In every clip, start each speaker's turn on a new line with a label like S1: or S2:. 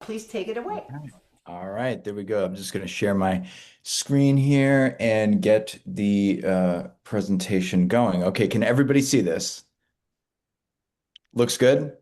S1: Please take it away.
S2: Okay. All right, there we go. I'm just going to share my screen here and get the presentation going. Okay, can everybody see this? Looks good?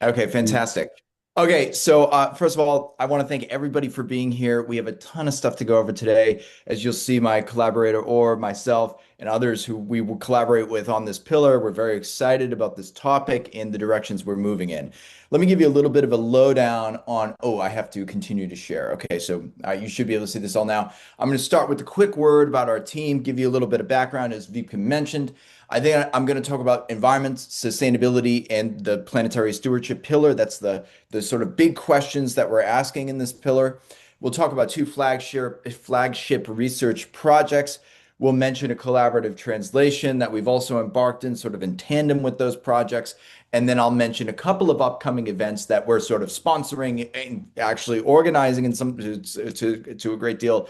S2: Okay, fantastic. Okay, so first of all, I want to thank everybody for being here. We have a ton of stuff to go over today. As you'll see, my collaborator or myself and others who we will collaborate with on this pillar, we're very excited about this topic and the directions we're moving in. Let me give you a little bit of a lowdown on, oh, I have to continue to share. Okay, so you should be able to see this all now. I'm going to start with a quick word about our team, give you a little bit of background, as Vipka mentioned. I think I'm going to talk about environment, sustainability, and the planetary stewardship pillar. That's the sort of big questions that we're asking in this pillar. We'll talk about two flagship research projects. We'll mention a collaborative translation that we've also embarked in, sort of in tandem with those projects. And then I'll mention a couple of upcoming events that we're sort of sponsoring and actually organizing in some to a great deal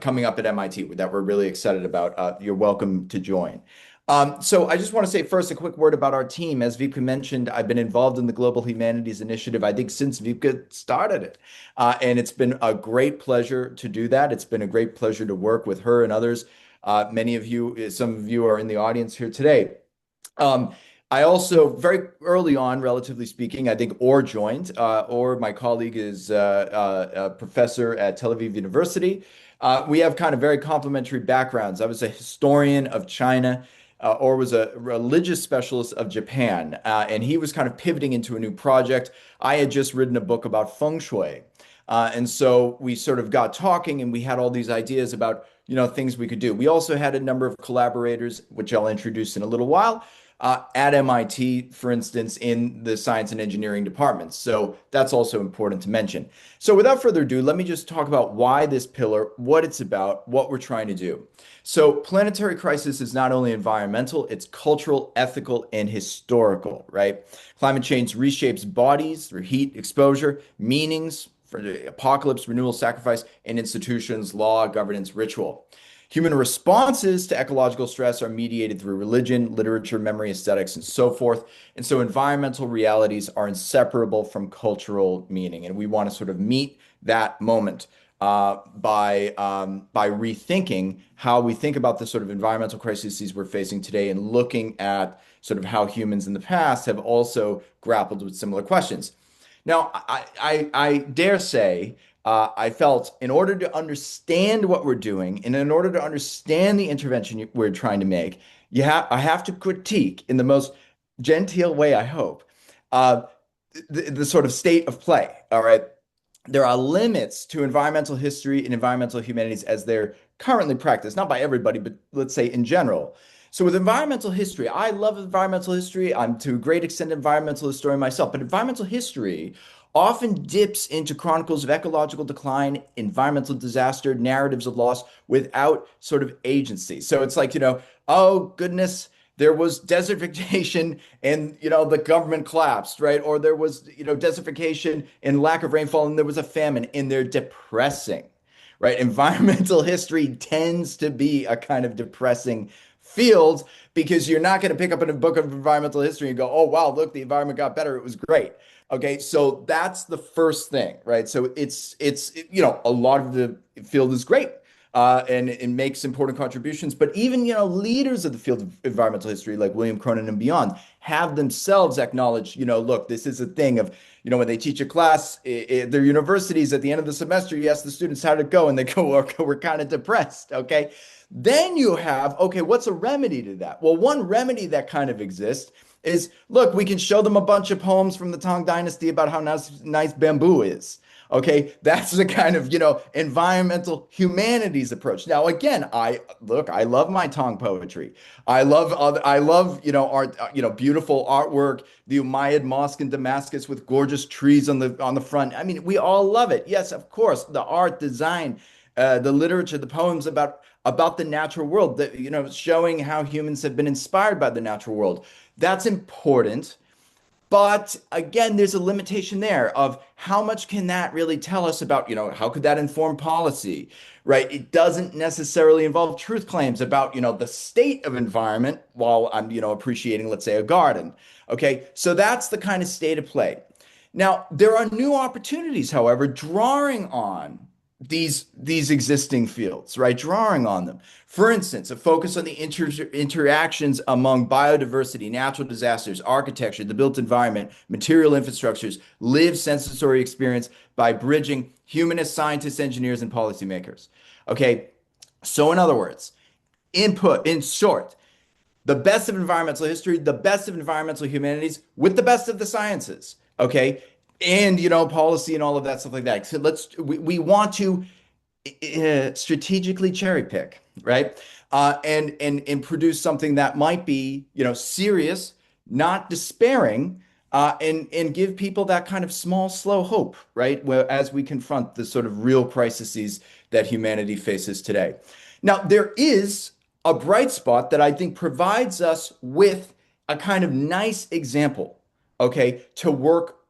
S2: coming up at MIT that we're really excited about. You're welcome to join. So I just want to say first a quick word about our team. As Vipka mentioned, I've been involved in the Global Humanities Initiative, I think, since Vipka started it. And it's been a great pleasure to do that. It's been a great pleasure to work with her and others. Many of you, some of you are in the audience here today. Um, I also, very early on, relatively speaking, I think Or joined. Or, my colleague, is a professor at Tel Aviv University. We have kind of very complementary backgrounds. I was a historian of China. Or was a religious specialist of Japan, and he was kind of pivoting into a new project. I had just written a book about feng shui, and so we sort of got talking, and we had all these ideas about things we could do. We also had a number of collaborators, which I'll introduce in a little while, at MIT, for instance, in the science and engineering departments. So that's also important to mention. So without further ado, let me just talk about why this pillar, what it's about, what we're trying to do. So planetary crisis is not only environmental, it's cultural, ethical, and historical, right? Climate change reshapes bodies through heat, exposure, meanings for the apocalypse, renewal, sacrifice, and institutions, law, governance, ritual. Human responses to ecological stress are mediated through religion, literature, memory, aesthetics, and so forth. And so environmental realities are inseparable from cultural meaning. And we want to sort of meet that moment by rethinking how we think about the sort of environmental crises we're facing today and looking at sort of how humans in the past have also grappled with similar questions. Now, I dare say, I felt in order to understand what we're doing and in order to understand the intervention we're trying to make, I have to critique in the most genteel way, I hope, uh, the sort of state of play. All right. There are limits to environmental history and environmental humanities as they're currently practiced, not by everybody, but let's say in general. So with environmental history, I love environmental history. I'm to a great extent an environmental historian myself, but environmental history often dips into chronicles of ecological decline, environmental disaster, narratives of loss without sort of agency. So it's like, oh goodness, there was desertification and the government collapsed, right? Or there was desertification and lack of rainfall and there was a famine, and they're depressing, right? Environmental history tends to be a kind of depressing field because you're not going to pick up in a book of environmental history and go, oh wow, look, the environment got better, it was great. Okay, so that's the first thing, right? So it's a lot of the field is great, and it makes important contributions. But even leaders of the field of environmental history, like William Cronin and beyond, have themselves acknowledged, look, this is a thing of when they teach a class at their universities at the end of the semester, you ask the students how did it go, and they go, we're kind of depressed. Okay, then you have, okay, what's a remedy to that? Well, one remedy that kind of exists is, look, we can show them a bunch of poems from the Tang Dynasty about how nice bamboo is. Okay, that's the kind of, environmental humanities approach. Now, again, I love my Tong poetry. I love, art, beautiful artwork, the Umayyad Mosque in Damascus with gorgeous trees on the front. I mean, we all love it. Yes, of course, the art, design, the literature, the poems about the natural world, that showing how humans have been inspired by the natural world. That's important. But again, there's a limitation there of how much can that really tell us about, how could that inform policy, right? It doesn't necessarily involve truth claims about, the state of environment while I'm, appreciating, let's say, a garden. Okay, so that's the kind of state of play. Now, there are new opportunities, however, drawing on these existing fields, right? Drawing on them. For instance, a focus on the interactions among biodiversity, natural disasters, architecture, the built environment, material infrastructures, lived sensory experience by bridging humanists, scientists, engineers, and policymakers. Okay, so in other words, input, in short, the best of environmental history, the best of environmental humanities with the best of the sciences. Okay. And, policy and all of that stuff like that. So we want to strategically cherry pick, right? And produce something that might be, serious, not despairing, and give people that kind of small, slow hope, right? Where as we confront the sort of real crises that humanity faces today. Now, there is a bright spot that I think provides us with a kind of nice example, okay, to work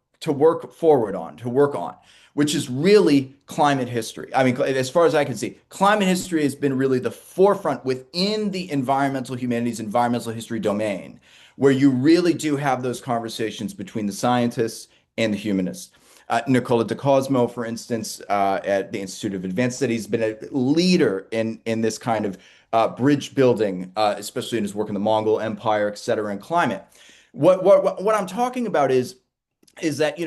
S2: forward on, to work on, which is really climate history. I mean, as far as I can see, climate history has been really the forefront within the environmental humanities, environmental history domain, where you really do have those conversations between the scientists and the humanists. Nicola de Cosmo, for instance, at the Institute of Advanced Studies, has been a leader in this kind of bridge building, especially in his work in the Mongol Empire, et cetera, and climate. What I'm talking about is that,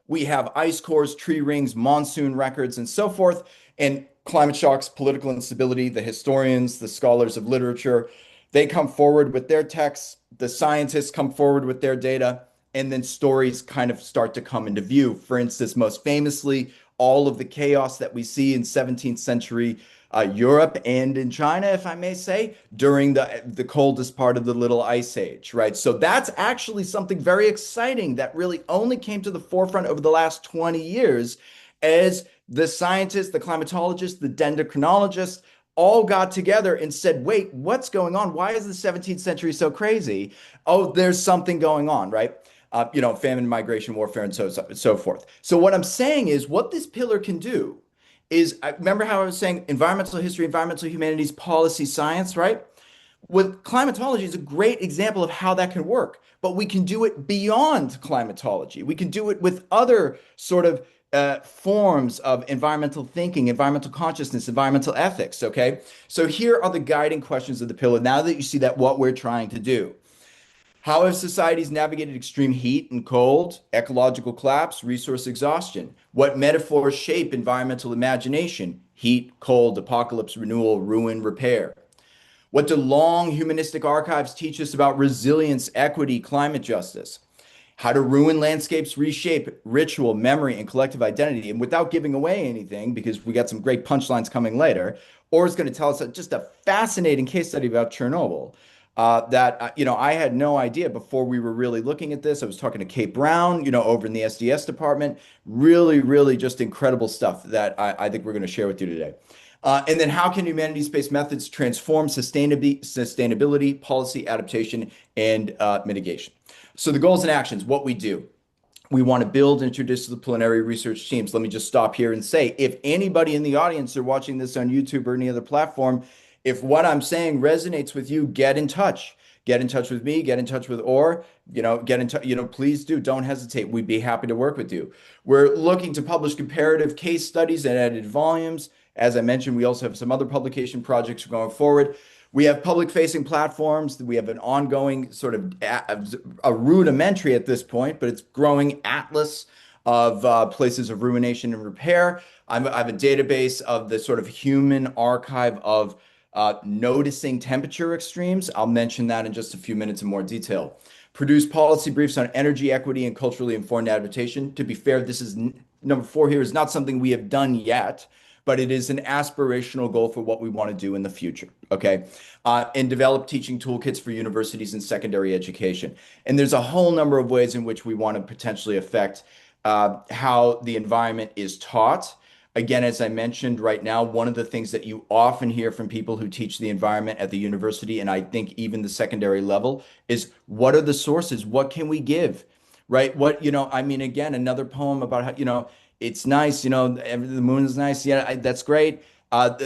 S2: we have ice cores, tree rings, monsoon records, and so forth, and climate shocks, political instability. The historians, the scholars of literature, they come forward with their texts, the scientists come forward with their data, and then stories kind of start to come into view. For instance, most famously, all of the chaos that we see in 17th century Europe and in China, if I may say, during the coldest part of the Little Ice Age, right? So that's actually something very exciting that really only came to the forefront over the last 20 years as the scientists, the climatologists, the dendrochronologists all got together and said, wait, what's going on? Why is the 17th century so crazy? Oh, there's something going on, right? Famine, migration, warfare, and so forth. So what I'm saying is what this pillar can do is, I remember how I was saying environmental history, environmental humanities, policy science, right? With climatology is a great example of how that can work, but we can do it beyond climatology. We can do it with other sort of forms of environmental thinking, environmental consciousness, environmental ethics. Okay. So here are the guiding questions of the pillar. Now that you see that what we're trying to do. How have societies navigated extreme heat and cold, ecological collapse, resource exhaustion? What metaphors shape environmental imagination? Heat, cold, apocalypse, renewal, ruin, repair. What do long humanistic archives teach us about resilience, equity, climate justice? How do ruined landscapes reshape ritual, memory, and collective identity? And without giving away anything, because we got some great punchlines coming later, or is going to tell us just a fascinating case study about Chernobyl that I had no idea before we were really looking at this. I was talking to Kate Brown, over in the SDS department. Really, really just incredible stuff that I think we're going to share with you today. And then how can humanities-based methods transform sustainability, policy adaptation, and mitigation? So the goals and actions, what we do. We want to build interdisciplinary research teams. Let me just stop here and say, if anybody in the audience are watching this on YouTube or any other platform, if what I'm saying resonates with you, get in touch. Get in touch with me, get in touch with Or, get in touch, please do. Don't hesitate. We'd be happy to work with you. We're looking to publish comparative case studies and edited volumes. As I mentioned, we also have some other publication projects going forward. We have public-facing platforms. We have an ongoing sort of a rudimentary at this point, but it's growing atlas of places of ruination and repair. I have a database of the sort of human archive of noticing temperature extremes. I'll mention that in just a few minutes in more detail. Produce policy briefs on energy equity and culturally informed adaptation. To be fair, this is number 4 here is not something we have done yet, but it is an aspirational goal for what we want to do in the future. Okay. And develop teaching toolkits for universities and secondary education. And there's a whole number of ways in which we want to potentially affect how the environment is taught. Again, as I mentioned right now, one of the things that you often hear from people who teach the environment at the university, and I think even the secondary level, is what are the sources? What can we give? Right? Again, another poem about how, it's nice, the moon is nice. Yeah, that's great. But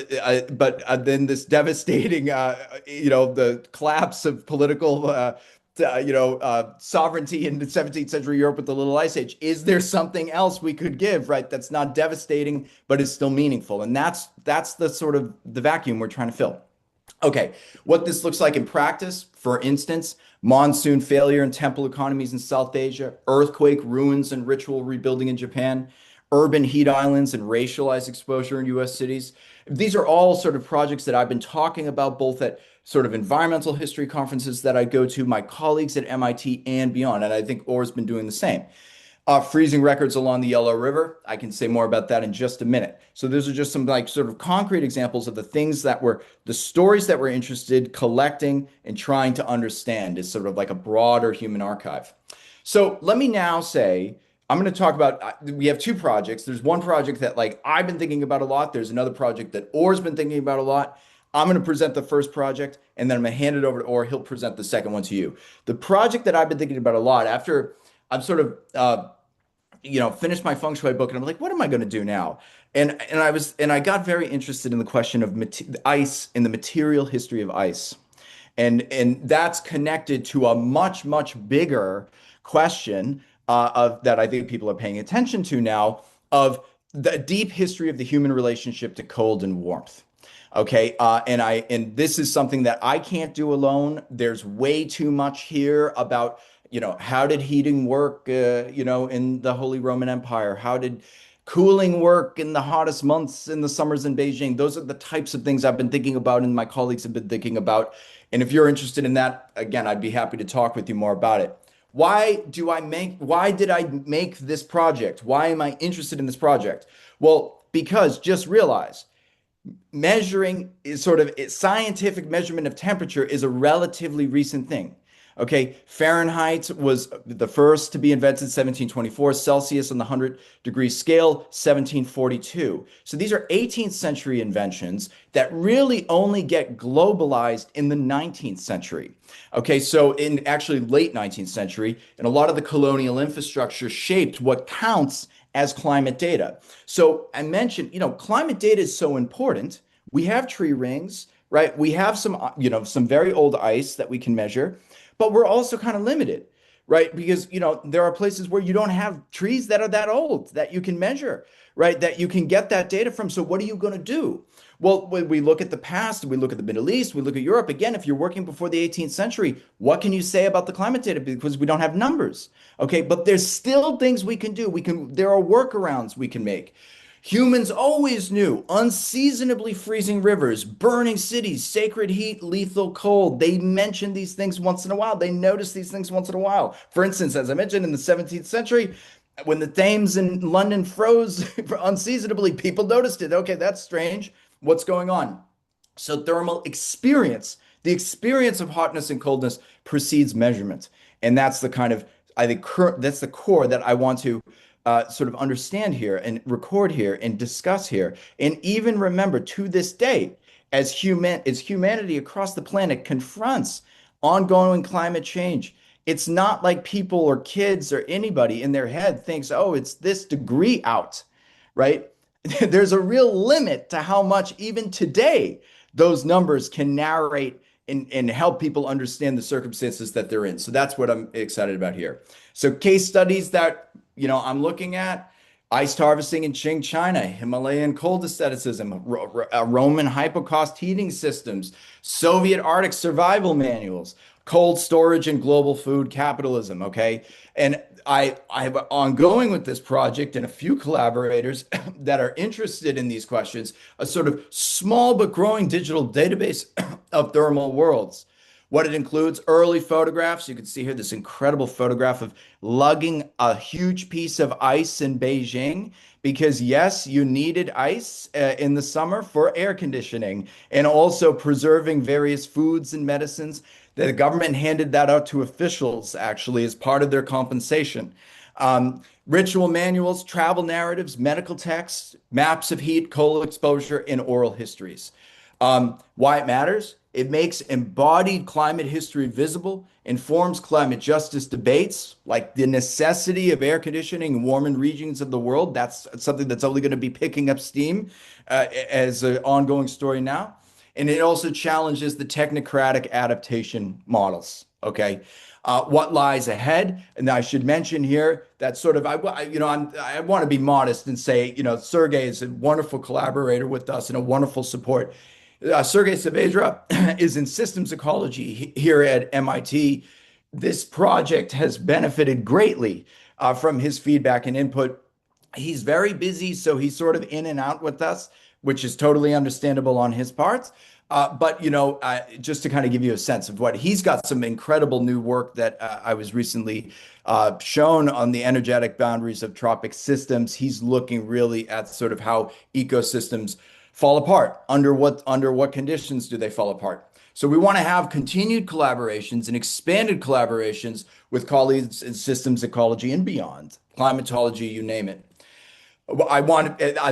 S2: then this devastating, the collapse of political sovereignty in the 17th century Europe with the Little Ice Age. Is there something else we could give, right? That's not devastating, but is still meaningful. And that's the sort of the vacuum we're trying to fill. Okay, what this looks like in practice, for instance, monsoon failure in temple economies in South Asia, earthquake ruins and ritual rebuilding in Japan, urban heat islands and racialized exposure in US cities. These are all sort of projects that I've been talking about both at sort of environmental history conferences that I go to, my colleagues at MIT and beyond. And I think Orr's been doing the same. Freezing records along the Yellow River. I can say more about that in just a minute. So those are just some like sort of concrete examples of the things that were the stories that we're interested collecting and trying to understand is sort of like a broader human archive. So let me now say, I'm going to talk about, we have two projects. There's one project that like I've been thinking about a lot. There's another project that Orr's been thinking about a lot. I'm going to present the first project and then I'm going to hand it over to Orr. He'll present the second one to you. The project that I've been thinking about a lot after I've sort of finished my feng shui book and I'm like, what am I going to do now? And I got very interested in the question of ice and the material history of ice. And that's connected to a much bigger question of that I think people are paying attention to now of the deep history of the human relationship to cold and warmth. Okay, and this is something that I can't do alone. There's way too much here about, how did heating work, in the Holy Roman Empire? How did cooling work in the hottest months in the summers in Beijing? Those are the types of things I've been thinking about and my colleagues have been thinking about. And if you're interested in that, again, I'd be happy to talk with you more about it. Why did I make this project? Why am I interested in this project? Well, because just realize measuring is sort of scientific measurement of temperature is a relatively recent thing. Okay, Fahrenheit was the first to be invented in 1724, Celsius on the 100-degree scale, 1742. So these are 18th century inventions that really only get globalized in the 19th century. Okay, so in actually late 19th century, and a lot of the colonial infrastructure shaped what counts as climate data. So I mentioned, climate data is so important. We have tree rings, right? We have some very old ice that we can measure, but we're also kind of limited, right? Because, there are places where you don't have trees that are that old that you can measure, right? That you can get that data from. So what are you going to do? Well, when we look at the past, we look at the Middle East, we look at Europe. Again, if you're working before the 18th century, what can you say about the climate data? Because we don't have numbers. Okay, but there's still things we can do. There are workarounds we can make. Humans always knew unseasonably freezing rivers, burning cities, sacred heat, lethal cold. They mentioned these things once in a while. They noticed these things once in a while. For instance, as I mentioned in the 17th century, when the Thames in London froze unseasonably, people noticed it. Okay, that's strange. What's going on? So thermal experience, the experience of hotness and coldness precedes measurement. And that's the kind of, I think, that's the core that I want to sort of understand here and record here and discuss here. And even remember to this day, as humanity across the planet confronts ongoing climate change, it's not like people or kids or anybody in their head thinks, oh, it's this degree out, right? There's a real limit to how much even today those numbers can narrate and help people understand the circumstances that they're in. So that's what I'm excited about here. So case studies that, I'm looking at: ice harvesting in Qing, China, Himalayan cold asceticism, Roman hypocaust heating systems, Soviet Arctic survival manuals, cold storage and global food capitalism. Okay. And I have ongoing with this project and a few collaborators that are interested in these questions, a sort of small but growing digital database of thermal worlds. What it includes: early photographs. You can see here this incredible photograph of lugging a huge piece of ice in Beijing because, yes, you needed ice in the summer for air conditioning and also preserving various foods and medicines. The government handed that out to officials actually as part of their compensation. Ritual manuals, travel narratives, medical texts, maps of heat, cold exposure, and oral histories. Why it matters? It makes embodied climate history visible, informs climate justice debates, like the necessity of air conditioning in warmer regions of the world. That's something that's only going to be picking up steam as an ongoing story now. And it also challenges the technocratic adaptation models. Okay. what lies ahead. And I should mention here that sort of I want to be modest and say, Sergey is a wonderful collaborator with us and a wonderful support. Sergey Saavedra is in systems ecology here at MIT. This project has benefited greatly from his feedback and input. He's very busy, so he's sort of in and out with us, which is totally understandable on his part. But just to kind of give you a sense of what he's got, some incredible new work that I was recently shown on the energetic boundaries of tropic systems. He's looking really at sort of how ecosystems fall apart. Under what conditions do they fall apart? So we want to have continued collaborations and expanded collaborations with colleagues in systems ecology and beyond, climatology, you name it.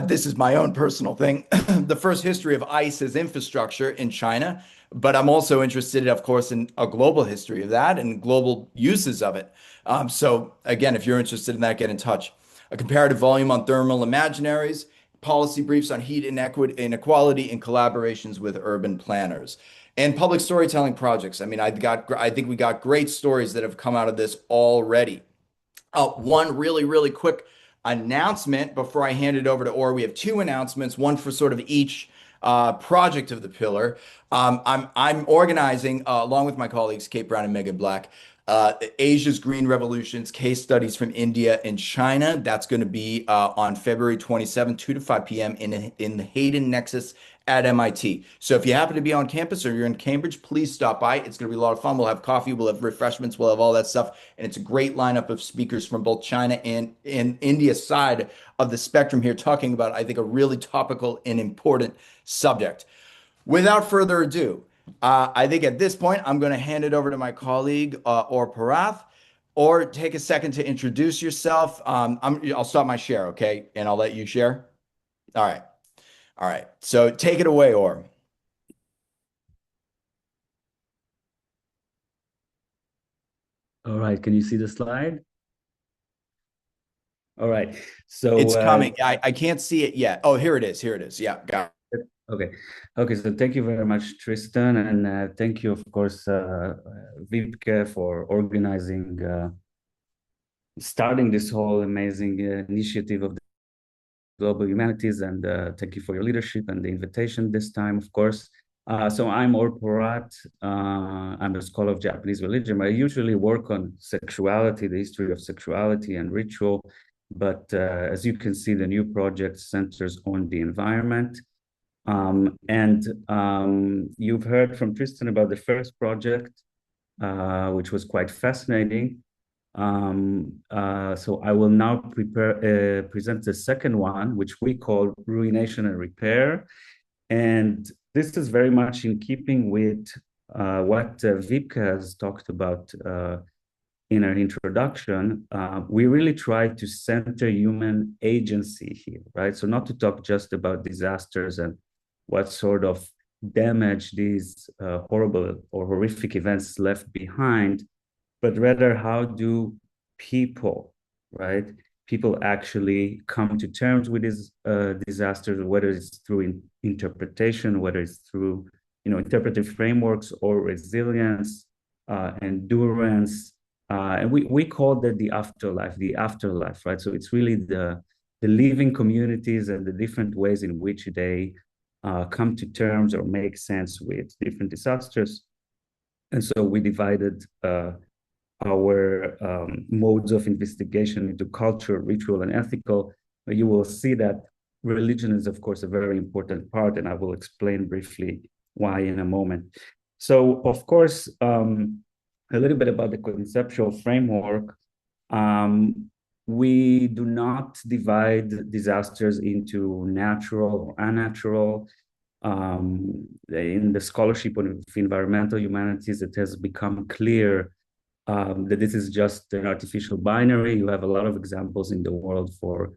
S2: This is my own personal thing, the first history of ice as infrastructure in China, but I'm also interested, of course, in a global history of that and global uses of it. So again, if you're interested in that, get in touch. A comparative volume on thermal imaginaries, policy briefs on heat inequality and collaborations with urban planners. And public storytelling projects. I mean, I think we got great stories that have come out of this already. One really, really quick announcement before I hand it over to Or. We have two announcements, one for sort of each project of the pillar. I'm organizing, along with my colleagues Kate Brown and Megan Black, Asia's Green Revolutions case studies from India and China. That's going to be on February 27th, 2 to 5 p.m. in the Hayden Nexus at MIT. So if you happen to be on campus or you're in Cambridge, please stop by. It's going to be a lot of fun. We'll have coffee, we'll have refreshments, we'll have all that stuff. And it's a great lineup of speakers from both China and India side of the spectrum here, talking about, I think, a really topical and important subject. Without further ado, I think at this point, I'm going to hand it over to my colleague, Or Parath. Or take a second to introduce yourself. I'll stop my share, okay? And I'll let you share. All right. All right. So take it away, Or.
S1: All right, can you see the slide? All right, so
S2: It's coming. I can't see it yet. Oh, here it is. Here it is. Yeah, got it.
S1: okay, okay. So thank you very much, Tristan, and thank you, of course, Vibke, for organizing, starting this whole amazing initiative of the Global Humanities, and thank you for your leadership and the invitation this time, of course. So I'm Or Porat. I'm a scholar of Japanese religion. I usually work on sexuality, the history of sexuality and ritual. But as you can see, the new project centers on the environment. You've heard from Tristan about the first project, which was quite fascinating. So I will now present the second one, which we call Ruination and Repair. And this is very much in keeping with what Vibke has talked about in her introduction. We really try to center human agency here, right? So not to talk just about disasters and what sort of damage these horrible or horrific events left behind, but rather how do people, right? People actually come to terms with these disasters, whether it's through interpretation, whether it's through interpretive frameworks or resilience, endurance, and we call that the afterlife, right? So it's really the living communities and the different ways in which they come to terms or make sense with different disasters. And so we divided our modes of investigation into culture, ritual, and ethical. But you will see that religion is, of course, a very important part, and I will explain briefly why in a moment. So, of course, a little bit about the conceptual framework. We do not divide disasters into natural or unnatural. In the scholarship of environmental humanities, it has become clear that this is just an artificial binary. You have a lot of examples in the world for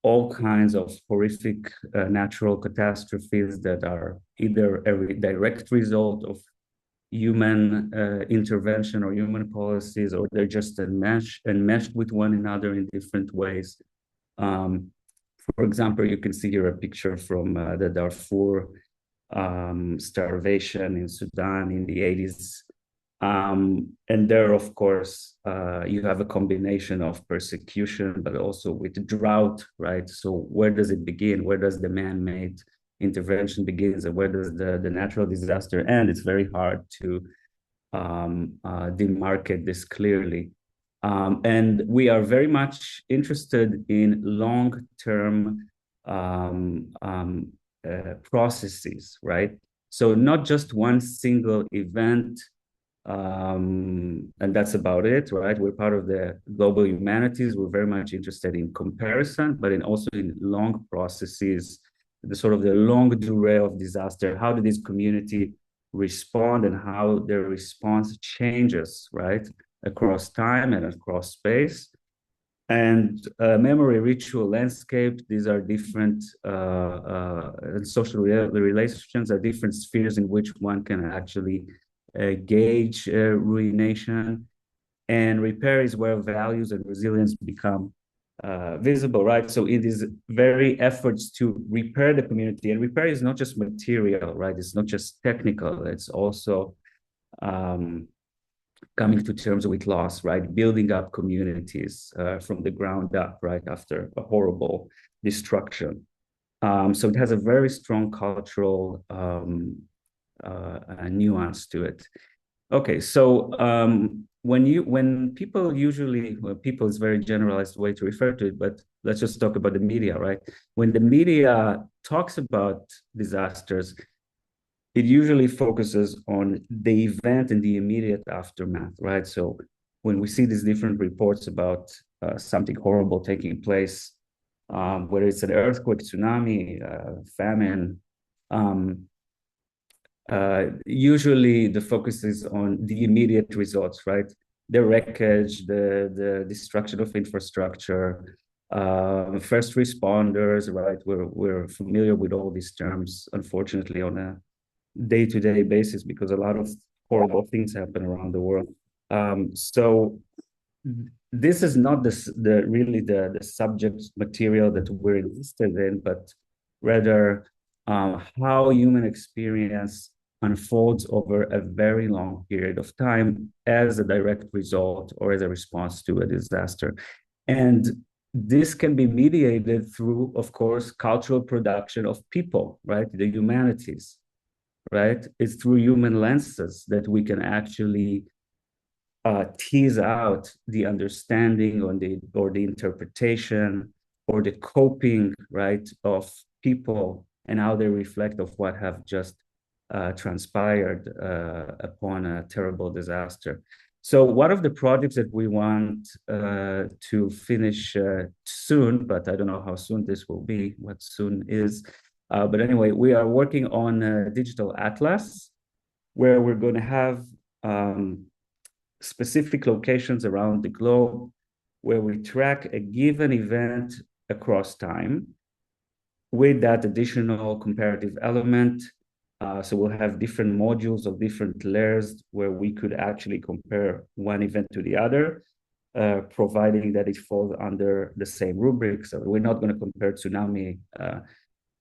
S1: all kinds of horrific natural catastrophes that are either a direct result of human intervention or human policies, or they're just enmeshed with one another in different ways. For example, you can see here a picture from the Darfur starvation in Sudan in the 80s. And there, of course, you have a combination of persecution, but also with drought, right? So where does it begin? Where does the man-made intervention begins, and where does the natural disaster end? It's very hard to demarcate this clearly. And we are very much interested in long-term processes, right? So not just one single event, and that's about it, right? We're part of the global humanities. We're very much interested in comparison, but in also in long processes, the sort of the long durée of disaster. How do these community respond, and how their response changes, right, across time and across space? And memory, ritual, landscape, these are different social relations are different spheres in which one can actually gauge ruination. And repair is where values and resilience become visible, right? So in these very efforts to repair the community, and repair is not just material, right? It's not just technical, it's also coming to terms with loss, right? Building up communities from the ground up, right? After a horrible destruction. So it has a very strong cultural nuance to it. Okay, so when people usually, well, people is a very generalized way to refer to it, but let's just talk about the media, right? When the media talks about disasters, it usually focuses on the event and the immediate aftermath, right? So when we see these different reports about something horrible taking place, whether it's an earthquake, tsunami, famine, usually the focus is on the immediate results, right? The wreckage, the destruction of infrastructure, first responders, right? We're familiar with all these terms, unfortunately, on a day-to-day basis, because a lot of horrible things happen around the world. So this is not the subject material that we're interested in, but rather how human experience unfolds over a very long period of time as a direct result or as a response to a disaster. And this can be mediated through, of course, cultural production of people, right? The humanities, right? It's through human lenses that we can actually tease out the understanding or the interpretation or the coping, right, of people and how they reflect of what have just transpired upon a terrible disaster. So one of the projects that we want to finish soon, but I don't know how soon this will be, what soon is, but anyway, we are working on a digital atlas where we're going to have specific locations around the globe where we track a given event across time with that additional comparative element. So we'll have different modules of different layers where we could actually compare one event to the other, providing that it falls under the same rubric. So we're not going to compare tsunami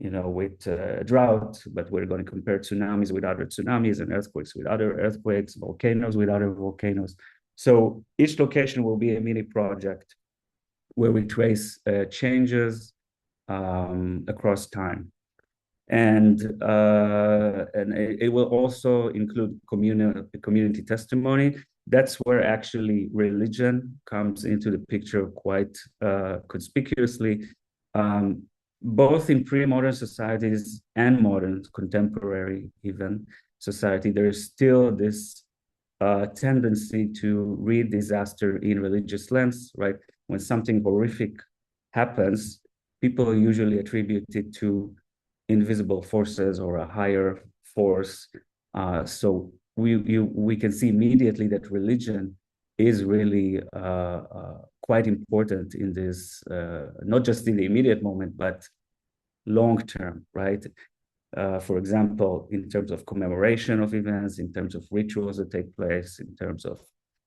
S1: with drought, but we're going to compare tsunamis with other tsunamis and earthquakes with other earthquakes, volcanoes with other volcanoes. So each location will be a mini project where we trace changes across time. And it will also include community testimony. That's where actually religion comes into the picture quite conspicuously. Both in pre-modern societies and modern contemporary even society, there is still this tendency to read disaster in religious lens, right? When something horrific happens, people usually attribute it to invisible forces or a higher force. So we can see immediately that religion is really quite important in this, not just in the immediate moment, but long term, right? For example, in terms of commemoration of events, in terms of rituals that take place, in terms of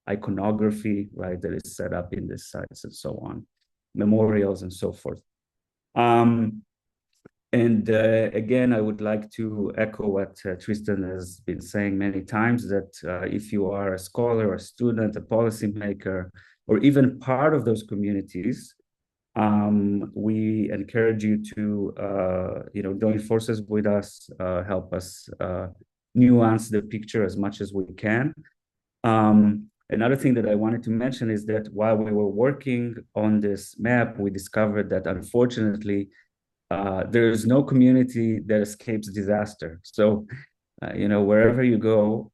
S1: iconography, right, that is set up in the sites and so on, memorials and so forth. And again, I would like to echo what Tristan has been saying many times, that if you are a scholar, a student, a policymaker, or even part of those communities, we encourage you to join forces with us, help us nuance the picture as much as we can. Another thing that I wanted to mention is that while we were working on this map, we discovered that unfortunately, there is no community that escapes disaster. So, wherever you go,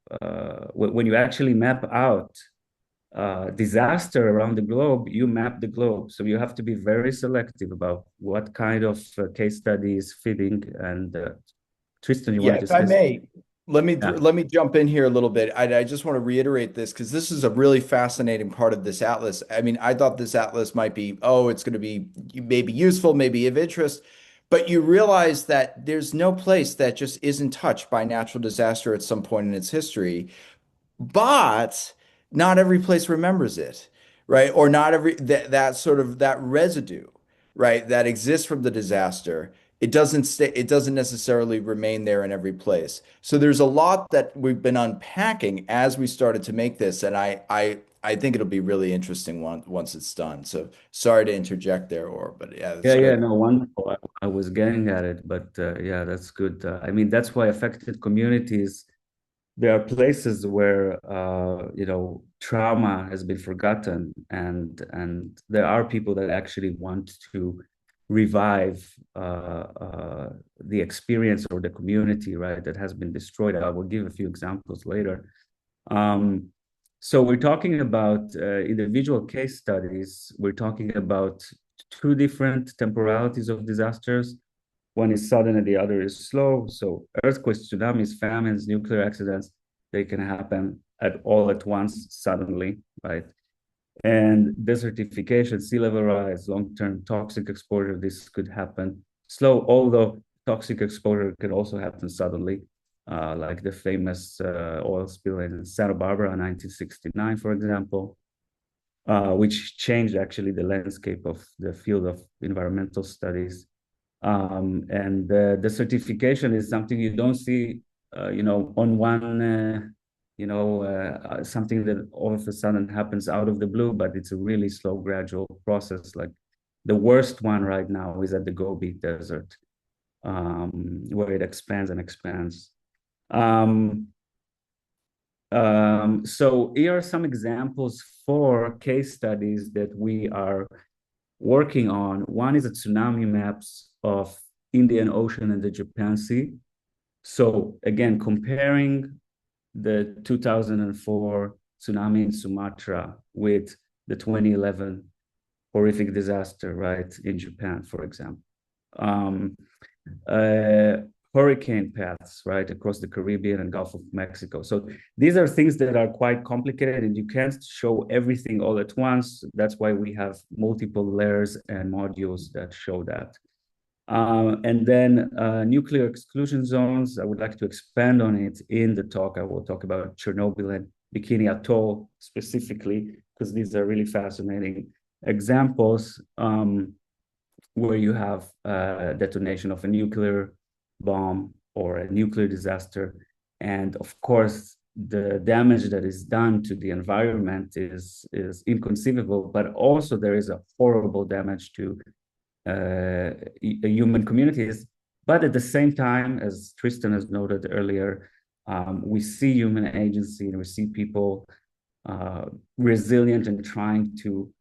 S1: when you actually map out disaster around the globe, you map the globe. So you have to be very selective about what kind of case study is fitting. And Tristan, you
S2: Yeah,
S1: want to
S2: if I
S1: say?
S2: may,
S1: Yeah.
S2: let me jump in here a little bit. I just want to reiterate this because this is a really fascinating part of this atlas. I mean, I thought this atlas might be, oh, it's going to be maybe useful, maybe of interest, but you realize that there's no place that just isn't touched by natural disaster at some point in its history. But not every place remembers it, right? Or not every that sort of that residue, right, that exists from the disaster. It doesn't necessarily remain there in every place. So there's a lot that we've been unpacking as we started to make this, and I think it'll be really interesting once it's done. So sorry to interject there, but yeah,
S1: Yeah,
S2: that's
S1: yeah,
S2: great.
S1: no, wonderful. I was getting at it, but yeah, that's good. I mean, that's why affected communities, there are places where trauma has been forgotten, and there are people that actually want to revive the experience or the community, right, that has been destroyed. I will give a few examples later. um, so we're talking about individual case studies. We're talking about two different temporalities of disasters. One is sudden and the other is slow. So earthquakes, tsunamis, famines, nuclear accidents, they can happen all at once, suddenly, right? And desertification, sea level rise, long-term toxic exposure, this could happen slow, although toxic exposure can also happen suddenly, like the famous oil spill in Santa Barbara in 1969, for example, which changed actually the landscape of the field of environmental studies. And the certification is something you don't see, on one, something that all of a sudden happens out of the blue, but it's a really slow, gradual process. Like the worst one right now is at the Gobi Desert, where it expands and expands. Um, so here are some examples for case studies that we are working on. One is a tsunami maps of Indian Ocean and the Japan Sea. So again, comparing the 2004 tsunami in Sumatra with the 2011 horrific disaster, right, in Japan, for example. Um, uh, Hurricane paths, right, across the Caribbean and Gulf of Mexico. So these are things that are quite complicated and you can't show everything all at once. That's why we have multiple layers and modules that show that. And then nuclear exclusion zones, I would like to expand on it in the talk. I will talk about Chernobyl and Bikini Atoll specifically, because these are really fascinating examples. Where you have detonation of a nuclear bomb or a nuclear disaster. And of course, the damage that is done to the environment is inconceivable, but also there is a horrible damage to human communities. But at the same time, as Tristan has noted earlier, we see human agency and we see people resilient and trying to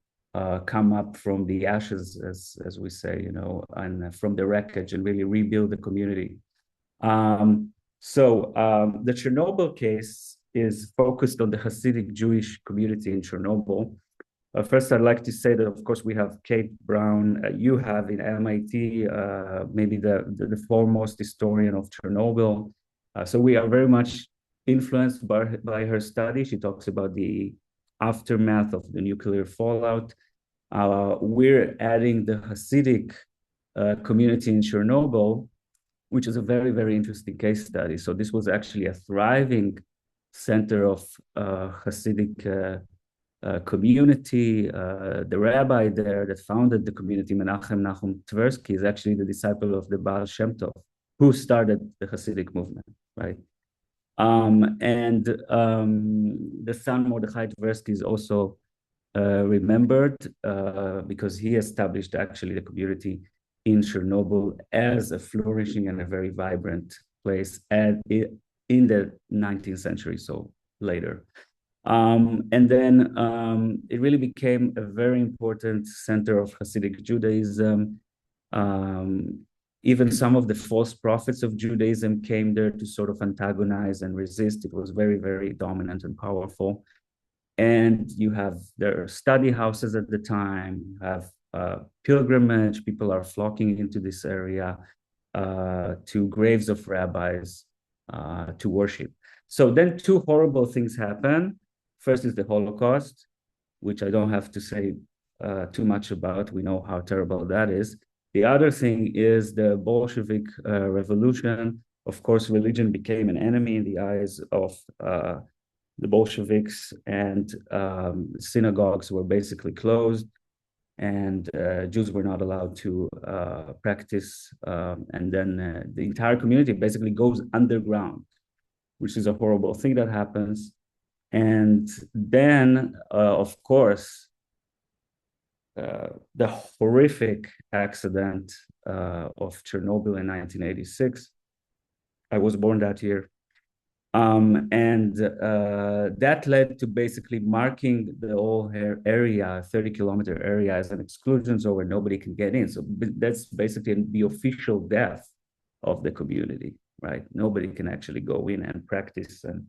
S1: come up from the ashes, as we say, and from the wreckage and really rebuild the community. The Chernobyl case is focused on the Hasidic Jewish community in Chernobyl. First, I'd like to say that, of course, we have Kate Brown. You have in MIT, maybe the foremost historian of Chernobyl. So we are very much influenced by her study. She talks about the aftermath of the nuclear fallout. We're adding the Hasidic community in Chernobyl, which is a very, very interesting case study. So this was actually a thriving center of Hasidic community. The rabbi there that founded the community, Menachem Nachum Tversky, is actually the disciple of the Baal Shem Tov, who started the Hasidic movement, right? And the son Mordechai Tversky is also remembered because he established actually the community in Chernobyl as a flourishing and a very vibrant place in the 19th century, so later. And then it really became a very important center of Hasidic Judaism. Even some of the false prophets of Judaism came there to sort of antagonize and resist. It was very, very dominant and powerful. And you have their study houses at the time, you have pilgrimage, people are flocking into this area to graves of rabbis to worship. So then two horrible things happen. First is the Holocaust, which I don't have to say too much about. We know how terrible that is. The other thing is the Bolshevik revolution. Of course, religion became an enemy in the eyes of the Bolsheviks, and synagogues were basically closed, and Jews were not allowed to practice. And then the entire community basically goes underground, which is a horrible thing that happens. And then, of course, the horrific accident of Chernobyl in 1986. I was born that year. And that led to basically marking the whole area, 30-kilometer area, as an exclusion zone where nobody can get in. So that's basically the official death of the community, right? Nobody can actually go in and practice and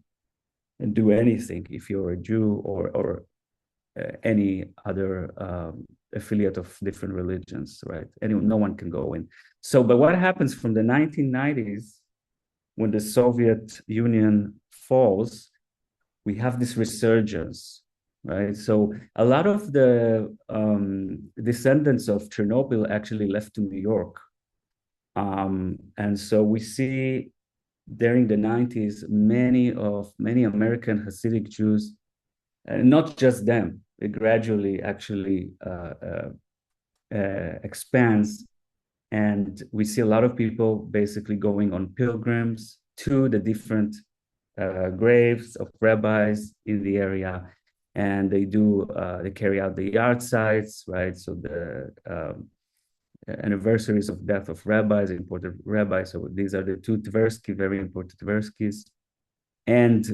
S1: do anything if you're a Jew or any other affiliate of different religions, right? No one can go in. So, but what happens from the 1990s, when the Soviet Union falls, we have this resurgence, right? So a lot of the descendants of Chernobyl actually left to New York. And so we see during the 90s, many American Hasidic Jews, not just them, it gradually actually expands. And we see a lot of people basically going on pilgrims to the different graves of rabbis in the area. And they carry out the yard sites, right? So the anniversaries of death of rabbis, important rabbis. So these are the two Tversky, very important Tverskys. And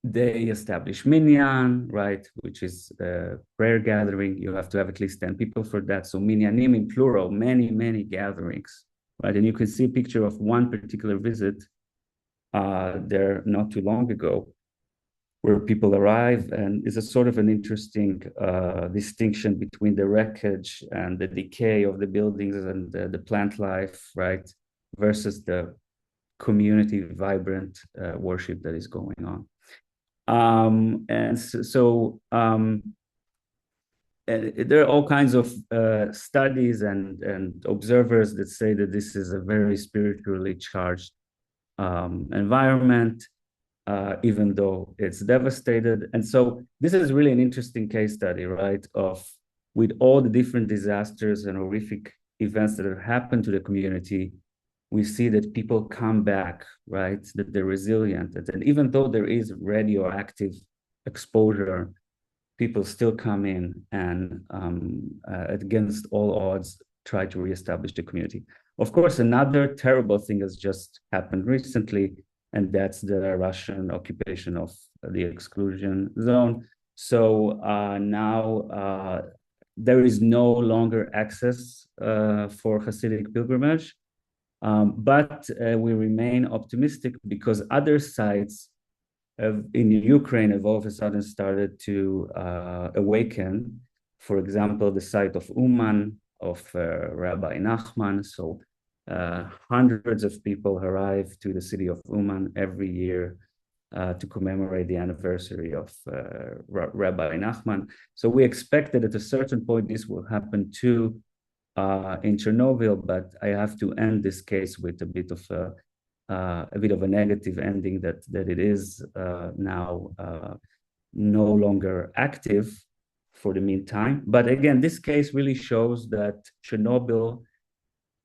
S1: they establish minyan, right, which is a prayer gathering. You have to have at least 10 people for that. So minyanim in plural, many, many gatherings, right? And you can see a picture of one particular visit there not too long ago, where people arrive, and it's a sort of an interesting distinction between the wreckage and the decay of the buildings and the plant life, right, versus the community vibrant worship that is going on. And there are all kinds of studies and observers that say that this is a very spiritually charged environment, even though it's devastated. And so this is really an interesting case study, right, of with all the different disasters and horrific events that have happened to the community, we see that people come back, right? That they're resilient. And even though there is radioactive exposure, people still come in and against all odds, try to reestablish the community. Of course, another terrible thing has just happened recently, and that's the Russian occupation of the exclusion zone. So now there is no longer access for Hasidic pilgrimage. But we remain optimistic because other sites in Ukraine have all of a sudden started to awaken. For example, the site of Uman, of Rabbi Nachman. So hundreds of people arrive to the city of Uman every year to commemorate the anniversary of Rabbi Nachman. So we expect that at a certain point this will happen too in Chernobyl, but I have to end this case with a bit of a negative ending that it is now no longer active for the meantime. But again, this case really shows that Chernobyl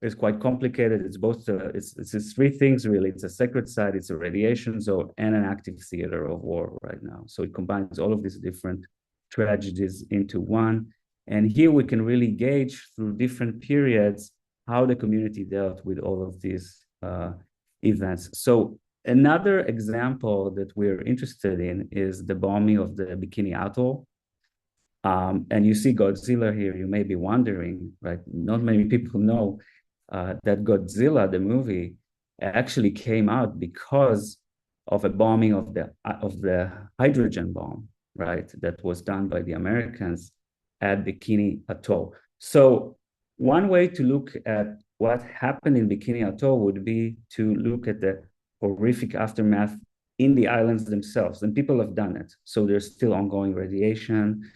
S1: is quite complicated. It's both it's three things really. It's a sacred site, it's a radiation zone, and an active theater of war right now. So it combines all of these different tragedies into one. And here we can really gauge through different periods how the community dealt with all of these events. So another example that we're interested in is the bombing of the Bikini Atoll. And you see Godzilla here, you may be wondering, right? Not many people know that Godzilla, the movie, actually came out because of a bombing of the hydrogen bomb, right? That was done by the Americans at Bikini Atoll. So one way to look at what happened in Bikini Atoll would be to look at the horrific aftermath in the islands themselves, and people have done it. So there's still ongoing radiation.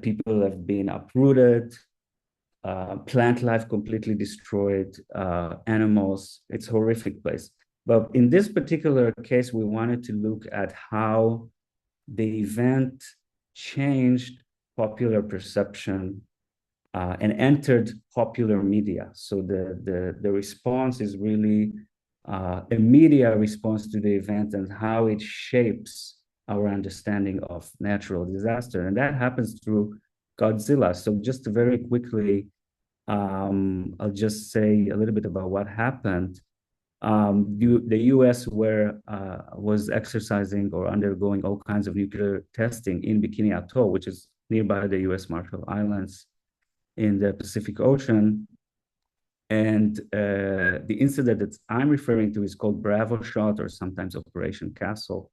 S1: People have been uprooted, plant life completely destroyed, animals. It's a horrific place. But in this particular case, we wanted to look at how the event changed popular perception and entered popular media. So the response is really a media response to the event and how it shapes our understanding of natural disaster. And that happens through Godzilla. So just very quickly, I'll just say a little bit about what happened. The US was exercising or undergoing all kinds of nuclear testing in Bikini Atoll, which is nearby the US Marshall Islands in the Pacific Ocean. And the incident that I'm referring to is called Bravo Shot, or sometimes Operation Castle,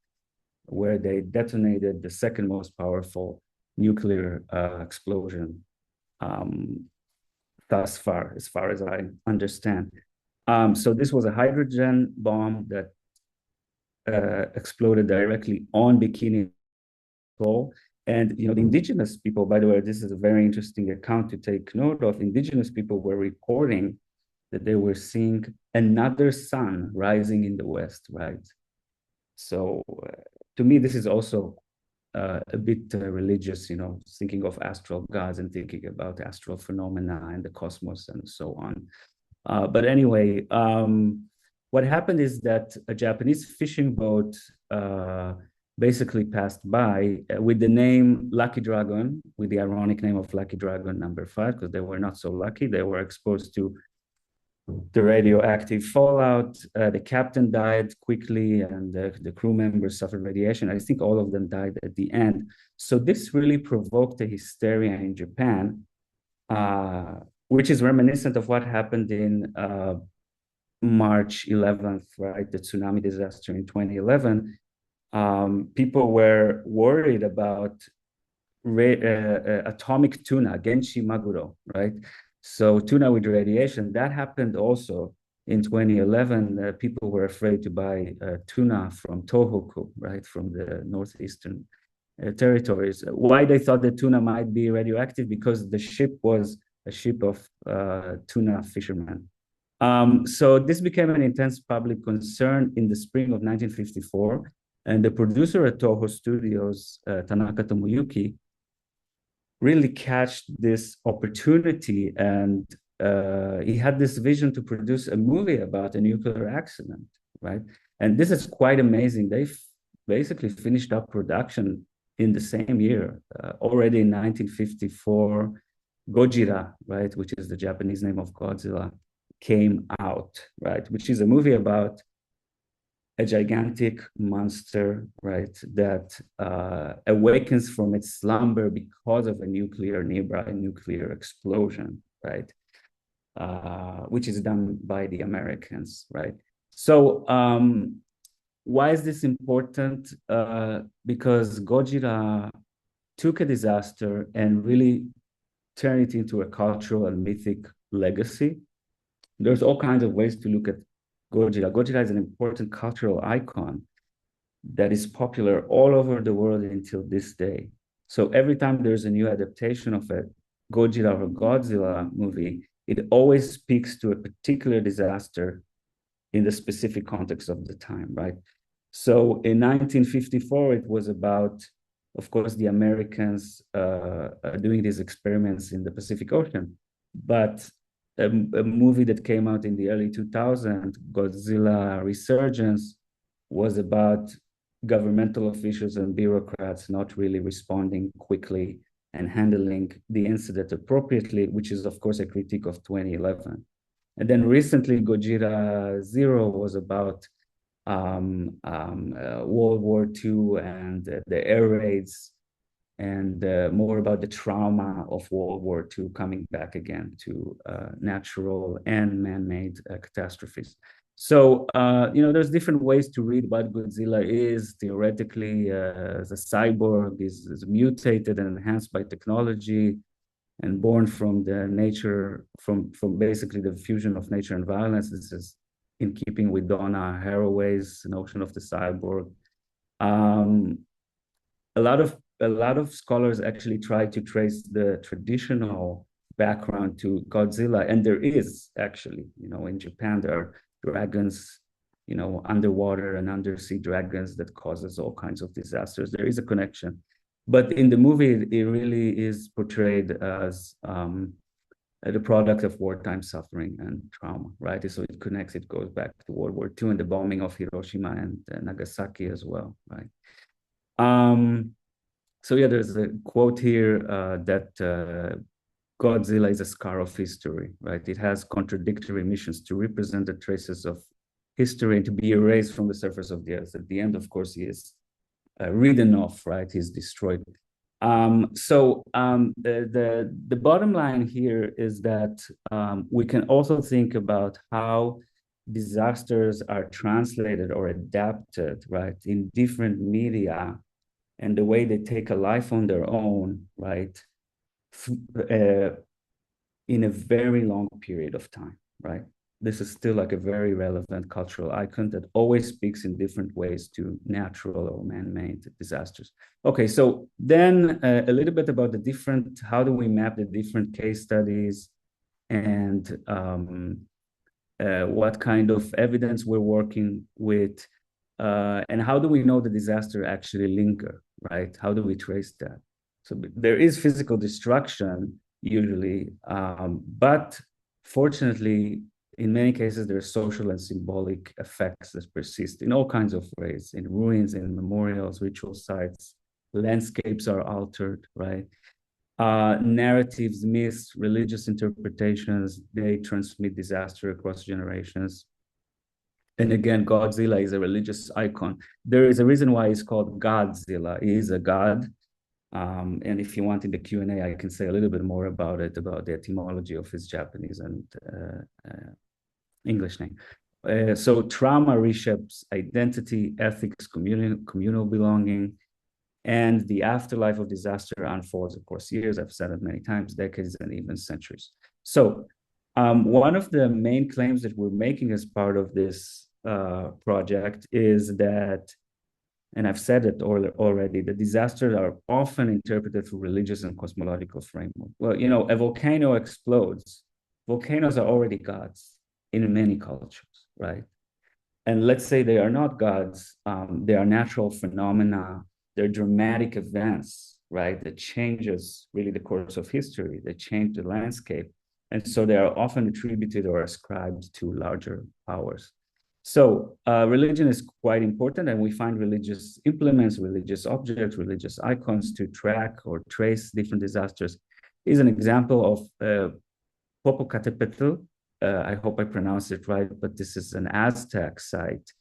S1: where they detonated the second most powerful nuclear explosion thus far, as I understand. So this was a hydrogen bomb that exploded directly on Bikini Atoll. And the indigenous people, by the way, this is a very interesting account to take note of. Indigenous people were reporting that they were seeing another sun rising in the west, right? So to me, this is also a bit religious, thinking of astral gods and thinking about astral phenomena and the cosmos and so on. But anyway, what happened is that a Japanese fishing boat basically passed by with the name Lucky Dragon, with the ironic name of Lucky Dragon number 5, because they were not so lucky. They were exposed to the radioactive fallout. The captain died quickly, and the crew members suffered radiation. I think all of them died at the end. So this really provoked a hysteria in Japan, which is reminiscent of what happened in March 11th, right? The tsunami disaster in 2011. People were worried about atomic tuna, Genshi Maguro, right? So tuna with radiation, that happened also in 2011. People were afraid to buy tuna from Tohoku, right? From the northeastern territories. Why they thought that tuna might be radioactive? Because the ship was a ship of tuna fishermen. So this became an intense public concern in the spring of 1954. And the producer at Toho Studios, Tanaka Tomoyuki, really catched this opportunity, and he had this vision to produce a movie about a nuclear accident, right? And this is quite amazing. They basically finished up production in the same year, already in 1954. Gojira, right, which is the Japanese name of Godzilla, came out, right, which is a movie about a gigantic monster, right, that awakens from its slumber because of a nearby nuclear explosion, right, which is done by the Americans, right? So why is this important? Because Gojira took a disaster and really turned it into a cultural and mythic legacy. There's all kinds of ways to look at Gojira. Gojira is an important cultural icon that is popular all over the world until this day. So every time there's a new adaptation of a Gojira or Godzilla movie, it always speaks to a particular disaster in the specific context of the time, right? So in 1954, it was about of course, the Americans are doing these experiments in the Pacific Ocean. But a movie that came out in the early 2000s, Godzilla Resurgence, was about governmental officials and bureaucrats not really responding quickly and handling the incident appropriately, which is, of course, a critique of 2011. And then recently, Gojira Zero was about World War II and the air raids, and more about the trauma of World War II coming back again to natural and man-made catastrophes. So, there's different ways to read what Godzilla is. Theoretically, as a cyborg, is mutated and enhanced by technology and born from the nature, from basically the fusion of nature and violence. This is in keeping with Donna Haraway's notion of the cyborg. A lot of scholars actually try to trace the traditional background to Godzilla, and there is actually, in Japan there are dragons, underwater and undersea dragons that causes all kinds of disasters. There is a connection, but in the movie it really is portrayed as the product of wartime suffering and trauma, right? So it connects, it goes back to World War II and the bombing of Hiroshima and Nagasaki as well, right? So yeah, there's a quote here that Godzilla is a scar of history, right? It has contradictory missions to represent the traces of history and to be erased from the surface of the earth. At the end, of course, he is ridden off, right? He's destroyed. The bottom line here is that we can also think about how disasters are translated or adapted, right, in different media, and the way they take a life on their own, right, in a very long period of time, right? This is still like a very relevant cultural icon that always speaks in different ways to natural or man-made disasters. Okay, so then a little bit about the different, how do we map the different case studies, and what kind of evidence we're working with, and how do we know the disaster actually linger, right? How do we trace that? So there is physical destruction usually, but fortunately, in many cases, there are social and symbolic effects that persist in all kinds of ways, in ruins, in memorials, ritual sites, landscapes are altered, right? Narratives, myths, religious interpretations, they transmit disaster across generations. And again, Godzilla is a religious icon. There is a reason why it's called Godzilla. He is a god. And if you want in the Q&A, I can say a little bit more about it, about the etymology of his Japanese and English name. So trauma reshapes identity, ethics, communal belonging, and the afterlife of disaster unfolds across years. I've said it many times, decades, and even centuries. So one of the main claims that we're making as part of this project is that, and I've said it already, the disasters are often interpreted through religious and cosmological framework. Well, a volcano explodes. Volcanoes are already gods in many cultures, right? And let's say they are not gods, they are natural phenomena, they're dramatic events, right? That changes really the course of history, they change the landscape. And so they are often attributed or ascribed to larger powers. So religion is quite important, and we find religious implements, religious objects, religious icons to track or trace different disasters. Is an example of Popocatépetl. I hope I pronounced it right, but this is an Aztec site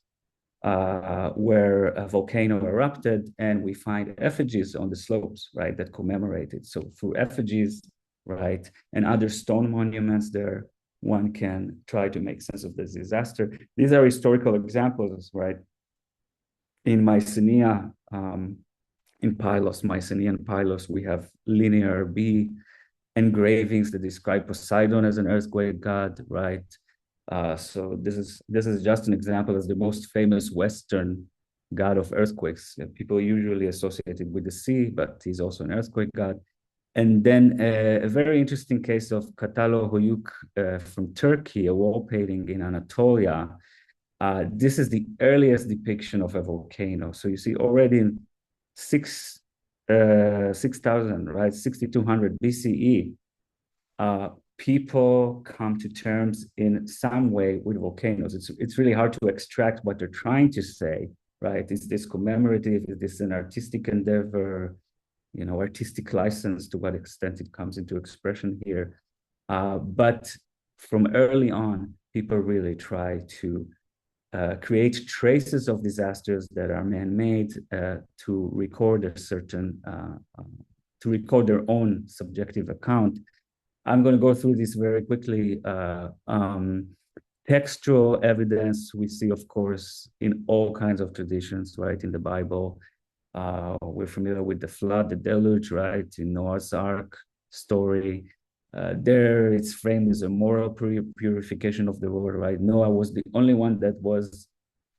S1: where a volcano erupted, and we find effigies on the slopes, right, that commemorate it. So through effigies, right, and other stone monuments there, one can try to make sense of this disaster. These are historical examples, right? In Mycenae, in Pylos, Mycenaean Pylos, we have linear B engravings that describe Poseidon as an earthquake god, right? So this is just an example as the most famous Western god of earthquakes. People usually associate it with the sea, but he's also an earthquake god. And then a very interesting case of Katalo Huyuk from Turkey, a wall painting in Anatolia. This is the earliest depiction of a volcano. So you see already in 6,000, right? 6,200 BCE. People come to terms in some way with volcanoes. It's really hard to extract what they're trying to say, right? Is this commemorative? Is this an artistic endeavor? Artistic license, to what extent it comes into expression here. But from early on, people really try to create traces of disasters that are man-made to record to record their own subjective account. I'm going to go through this very quickly. Textual evidence we see, of course, in all kinds of traditions, right? In the Bible, we're familiar with the flood, the deluge, right? In Noah's Ark story. There it's framed as a moral purification of the world, right? Noah was the only one that was,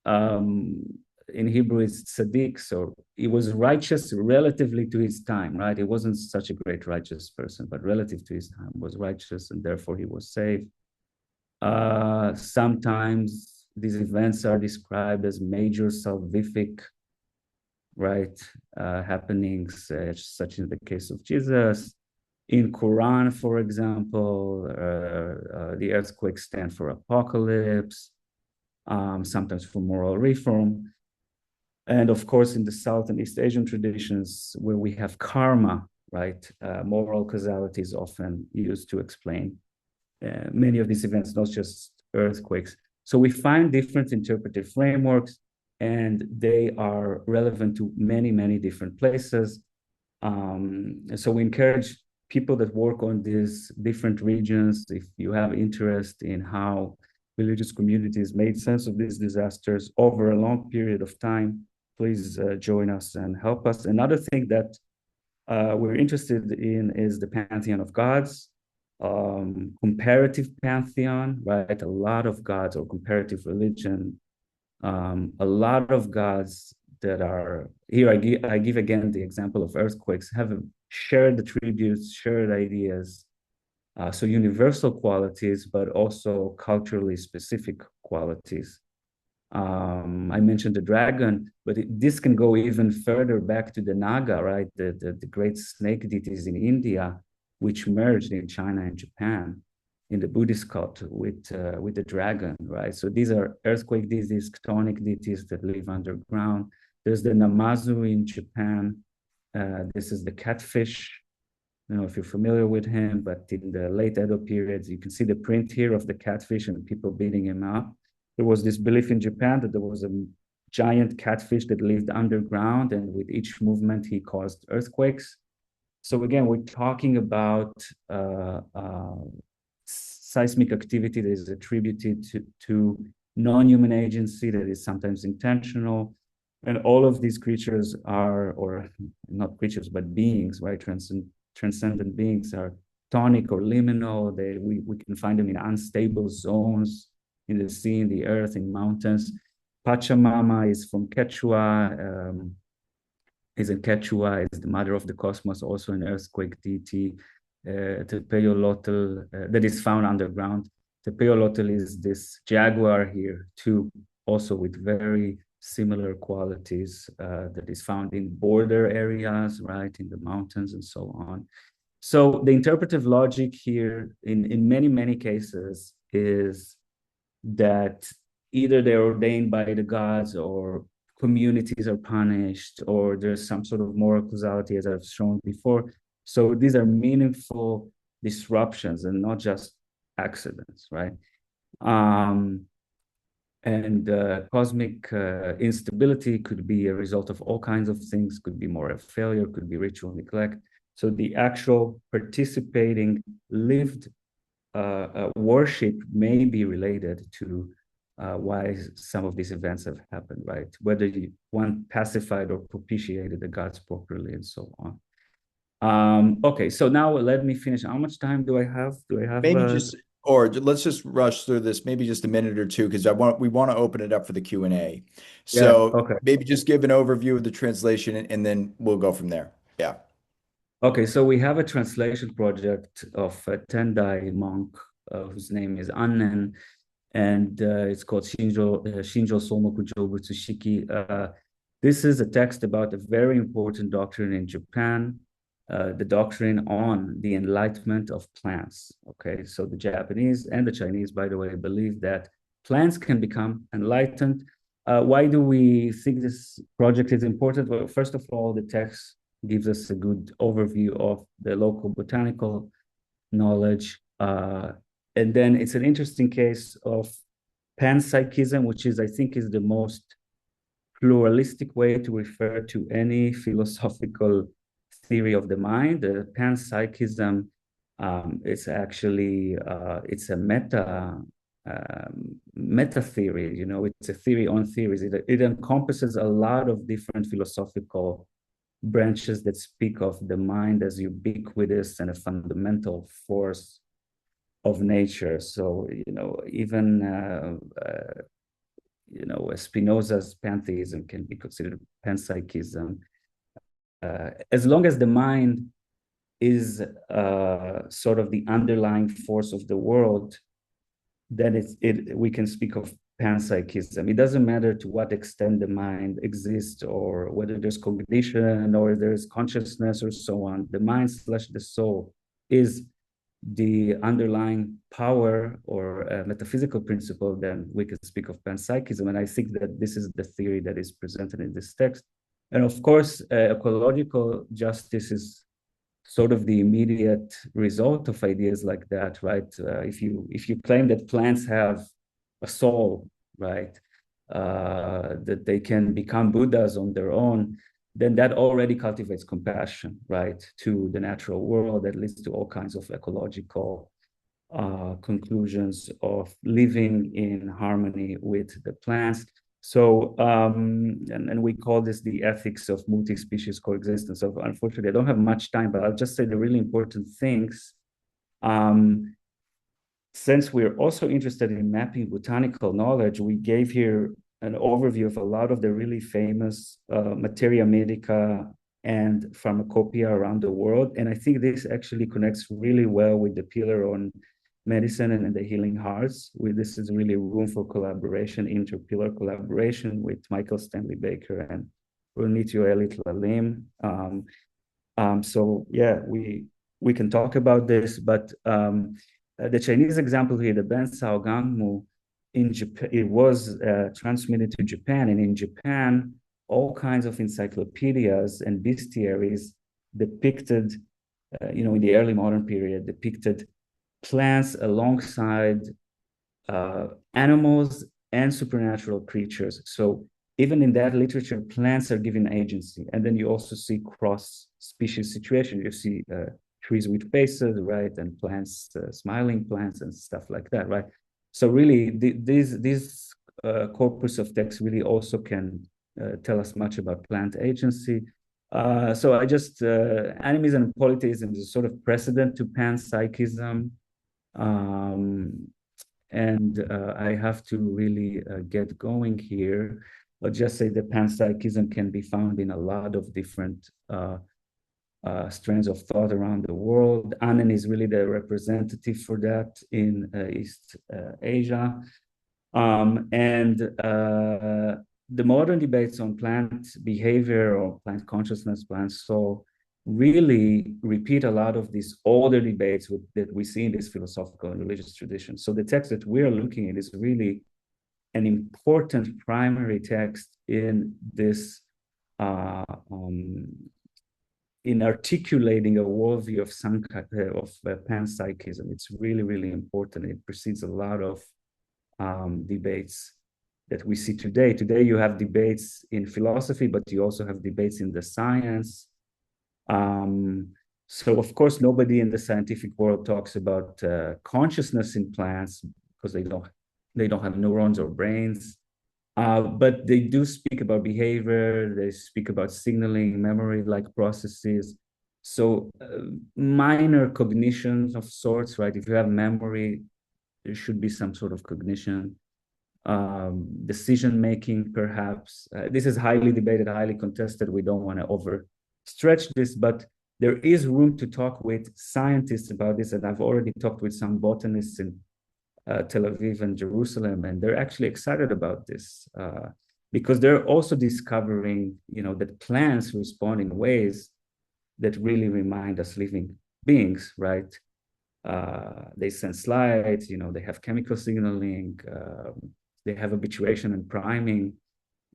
S1: in Hebrew, it's tzaddik, so he was righteous relatively to his time, right? He wasn't such a great righteous person, but relative to his time was righteous, and therefore he was saved. Sometimes these events are described as major salvific, right, happenings, such in the case of Jesus. In Quran, for example, the earthquakes stand for apocalypse, sometimes for moral reform. And of course, in the South and East Asian traditions, where we have karma, right, moral causality is often used to explain many of these events, not just earthquakes. So we find different interpretive frameworks, and they are relevant to many, many different places. So we encourage people that work on these different regions, if you have interest in how religious communities made sense of these disasters over a long period of time, please join us and help us. Another thing that we're interested in is the pantheon of gods, comparative pantheon, right? A lot of gods, or comparative religion, a lot of gods that are here. I give again the example of earthquakes, have shared attributes, shared ideas, so universal qualities, but also culturally specific qualities. I mentioned the dragon, but this can go even further back to the Naga, right? The great snake deities in India, which merged in China and Japan in the Buddhist cult with the dragon, right? So these are earthquake deities, chthonic deities that live underground. There's the Namazu in Japan. This is the catfish. I don't know if you're familiar with him, but in the late Edo periods, you can see the print here of the catfish and people beating him up. There was this belief in Japan that there was a giant catfish that lived underground, and with each movement, he caused earthquakes. So again, we're talking about seismic activity that is attributed to non-human agency that is sometimes intentional. And all of these creatures are, or not creatures, but beings, right? Transcendent beings are tonic or liminal. We can find them in unstable zones, in the sea, in the earth, in mountains. Pachamama is from Quechua, is in Quechua, is the mother of the cosmos, also an earthquake deity. Tepeolotl, that is found underground. Tepeolotl is this jaguar here too, also with very similar qualities that is found in border areas, right, in the mountains and so on. So the interpretive logic here in many, many cases is that either they're ordained by the gods, or communities are punished, or there's some sort of moral causality, as I've shown before. So these are meaningful disruptions and not just accidents, right? And cosmic instability could be a result of all kinds of things, could be moral failure, could be ritual neglect. So the actual participating lived worship may be related to why some of these events have happened, right? Whether one pacified or propitiated the gods properly and so on. Okay, so now let me finish. How much time do I have?
S2: Maybe let's just rush through this, maybe just a minute or two, because we want to open it up for the Q&A. So
S1: yeah, okay.
S2: Maybe just give an overview of the translation, and then we'll go from there. Yeah.
S1: Okay, so we have a translation project of a Tendai monk whose name is Annen, and it's called Shinjo Somoku Jobutsushiki. This is a text about a very important doctrine in Japan, the doctrine on the enlightenment of plants. Okay, so the Japanese and the Chinese, by the way, believe that plants can become enlightened. Why do we think this project is important? Well, first of all, the text gives us a good overview of the local botanical knowledge. And then it's an interesting case of panpsychism, which is, I think, is the most pluralistic way to refer to any philosophical theory of the mind. The panpsychism, it's actually it's a meta theory. You know, it's a theory on theories. It encompasses a lot of different philosophical branches that speak of the mind as ubiquitous and a fundamental force of nature. So, you know, even Spinoza's pantheism can be considered panpsychism. As long as the mind is sort of the underlying force of the world, then we can speak of panpsychism. It doesn't matter to what extent the mind exists, or whether there's cognition or there's consciousness or so on. The mind / the soul is the underlying power or metaphysical principle, then we can speak of panpsychism. And I think that this is the theory that is presented in this text. And of course, ecological justice is sort of the immediate result of ideas like that, right? If you claim that plants have a soul, right, that they can become Buddhas on their own, then that already cultivates compassion, right, to the natural world. That leads to all kinds of ecological conclusions of living in harmony with the plants. So, and we call this the ethics of multi-species coexistence. So unfortunately, I don't have much time, but I'll just say the really important things. Since we're also interested in mapping botanical knowledge, we gave here an overview of a lot of the really famous materia medica and pharmacopoeia around the world. And I think this actually connects really well with the pillar on medicine and the healing hearts. This is really room for collaboration, interpillar collaboration with Michael Stanley Baker and Runitio Elit Lalim. So yeah, we can talk about this, but the Chinese example here, the Ben Sao Gangmu, in Japan, it was transmitted to Japan, and in Japan, all kinds of encyclopedias and bestiaries depicted, in the early modern period, depicted plants alongside animals and supernatural creatures. So even in that literature, plants are given agency. And then you also see cross-species situation. You see trees with faces, right, and plants, smiling plants and stuff like that, right? So really, this corpus of text really also can tell us much about plant agency. So I just, animism and polytheism is a sort of precedent to panpsychism. And I have to really get going here. I'll just say that panpsychism can be found in a lot of different strands of thought around the world. Anand is really the representative for that in East Asia. And the modern debates on plant behavior or plant consciousness, plant soul, really repeat a lot of these older debates that we see in this philosophical and religious tradition. So the text that we're looking at is really an important primary text in this in articulating a worldview of panpsychism. It's really, really important. It precedes a lot of debates that we see today. Today, you have debates in philosophy, but you also have debates in the science. So, of course, nobody in the scientific world talks about consciousness in plants because they don't have neurons or brains. But they do speak about behavior, they speak about signaling, memory-like processes. So minor cognitions of sorts, right? If you have memory, there should be some sort of cognition. Decision-making, perhaps. This is highly debated, highly contested. We don't want to overstretch this, but there is room to talk with scientists about this. And I've already talked with some botanists in Tel Aviv and Jerusalem, and they're actually excited about this. because they're also discovering, that plants respond in ways that really remind us living beings, right? They sense light, they have chemical signaling, they have habituation and priming,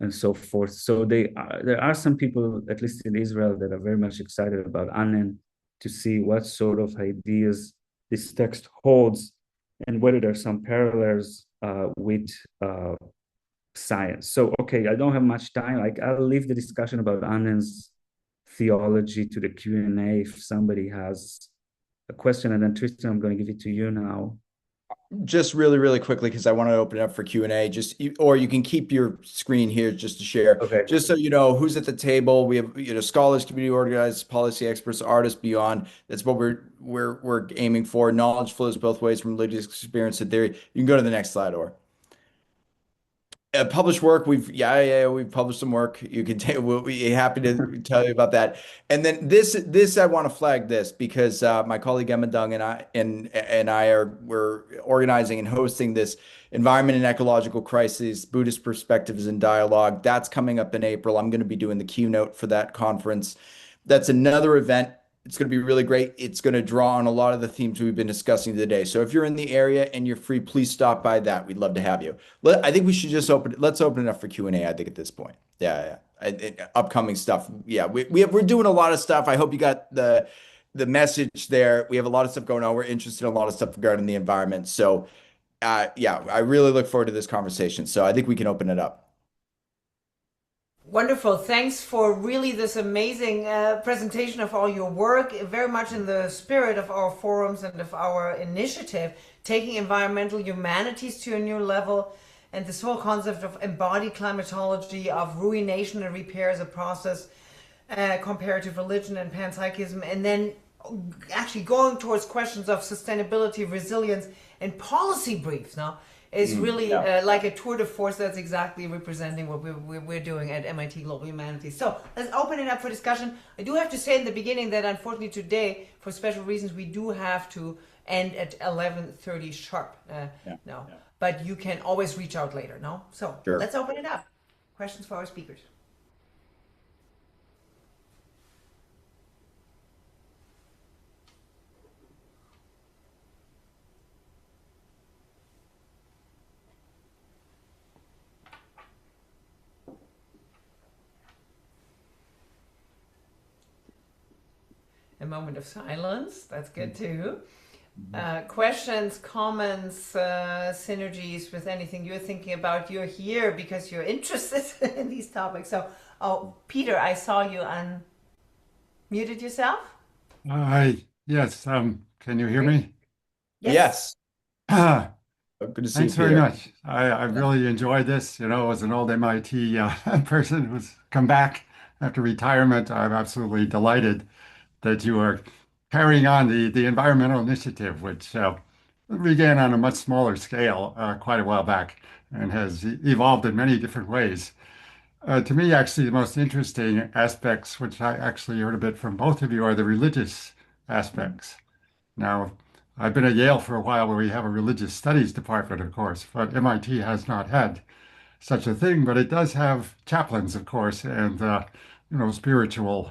S1: and so forth. So there are some people, at least in Israel, that are very much excited about Anen to see what sort of ideas this text holds and whether there are some parallels with science. So, okay, I don't have much time. Like, I'll leave the discussion about Anen's theology to the Q&A if somebody has a question. And then Tristan, I'm going to give it to you now.
S2: Just really, really quickly, because I want to open it up for Q&A, or you can keep your screen here just to share,
S1: Okay.
S2: just so you know who's at the table. We have, scholars, community organizers, policy experts, artists, beyond. That's what we're aiming for. Knowledge flows both ways from religious experience to theory. You can go to the next slide, or published work. We've published some work. You can take. We'll be happy to tell you about that. And then this I want to flag this because my colleague Emma Dung and I we're organizing and hosting this environment and ecological crises Buddhist perspectives and dialogue. That's coming up in April. I'm going to be doing the keynote for that conference. That's another event. It's going to be really great. It's going to draw on a lot of the themes we've been discussing today. So if you're in the area and you're free, please stop by that. We'd love to have you. I think we should just let's open it up for Q&A, I think, at this point. Yeah. Upcoming stuff. Yeah, we're doing a lot of stuff. I hope you got the message there. We have a lot of stuff going on. We're interested in a lot of stuff regarding the environment. So yeah, I really look forward to this conversation. So I think we can open it up.
S3: Wonderful. Thanks for really this amazing presentation of all your work, very much in the spirit of our forums and of our initiative, taking environmental humanities to a new level, and this whole concept of embodied climatology, of ruination and repair as a process, comparative religion and panpsychism, and then actually going towards questions of sustainability, resilience, and policy briefs now is really like a tour de force. That's exactly representing what we're doing at MIT Global Humanities. So let's open it up for discussion. I do have to say in the beginning that unfortunately today, for special reasons, we do have to end at 11:30 sharp now. But you can always reach out later, no? So Let's open it up. Questions for our speakers. A moment of silence. That's good too. Questions, comments, synergies with anything you're thinking about. You're here because you're interested in these topics. So, Peter, I saw you unmuted yourself.
S4: Yes. Can you hear me?
S2: Yes.
S4: Ah,
S2: Good to see
S4: Thanks
S2: you,
S4: very
S2: Peter.
S4: much. I really enjoyed this. As an old MIT person who's come back after retirement, I'm absolutely delighted that you are carrying on the environmental initiative, which began on a much smaller scale quite a while back and has evolved in many different ways. To me, actually, the most interesting aspects, which I actually heard a bit from both of you, are the religious aspects. Now, I've been at Yale for a while where we have a religious studies department, of course, but MIT has not had such a thing, but it does have chaplains, of course, and spiritual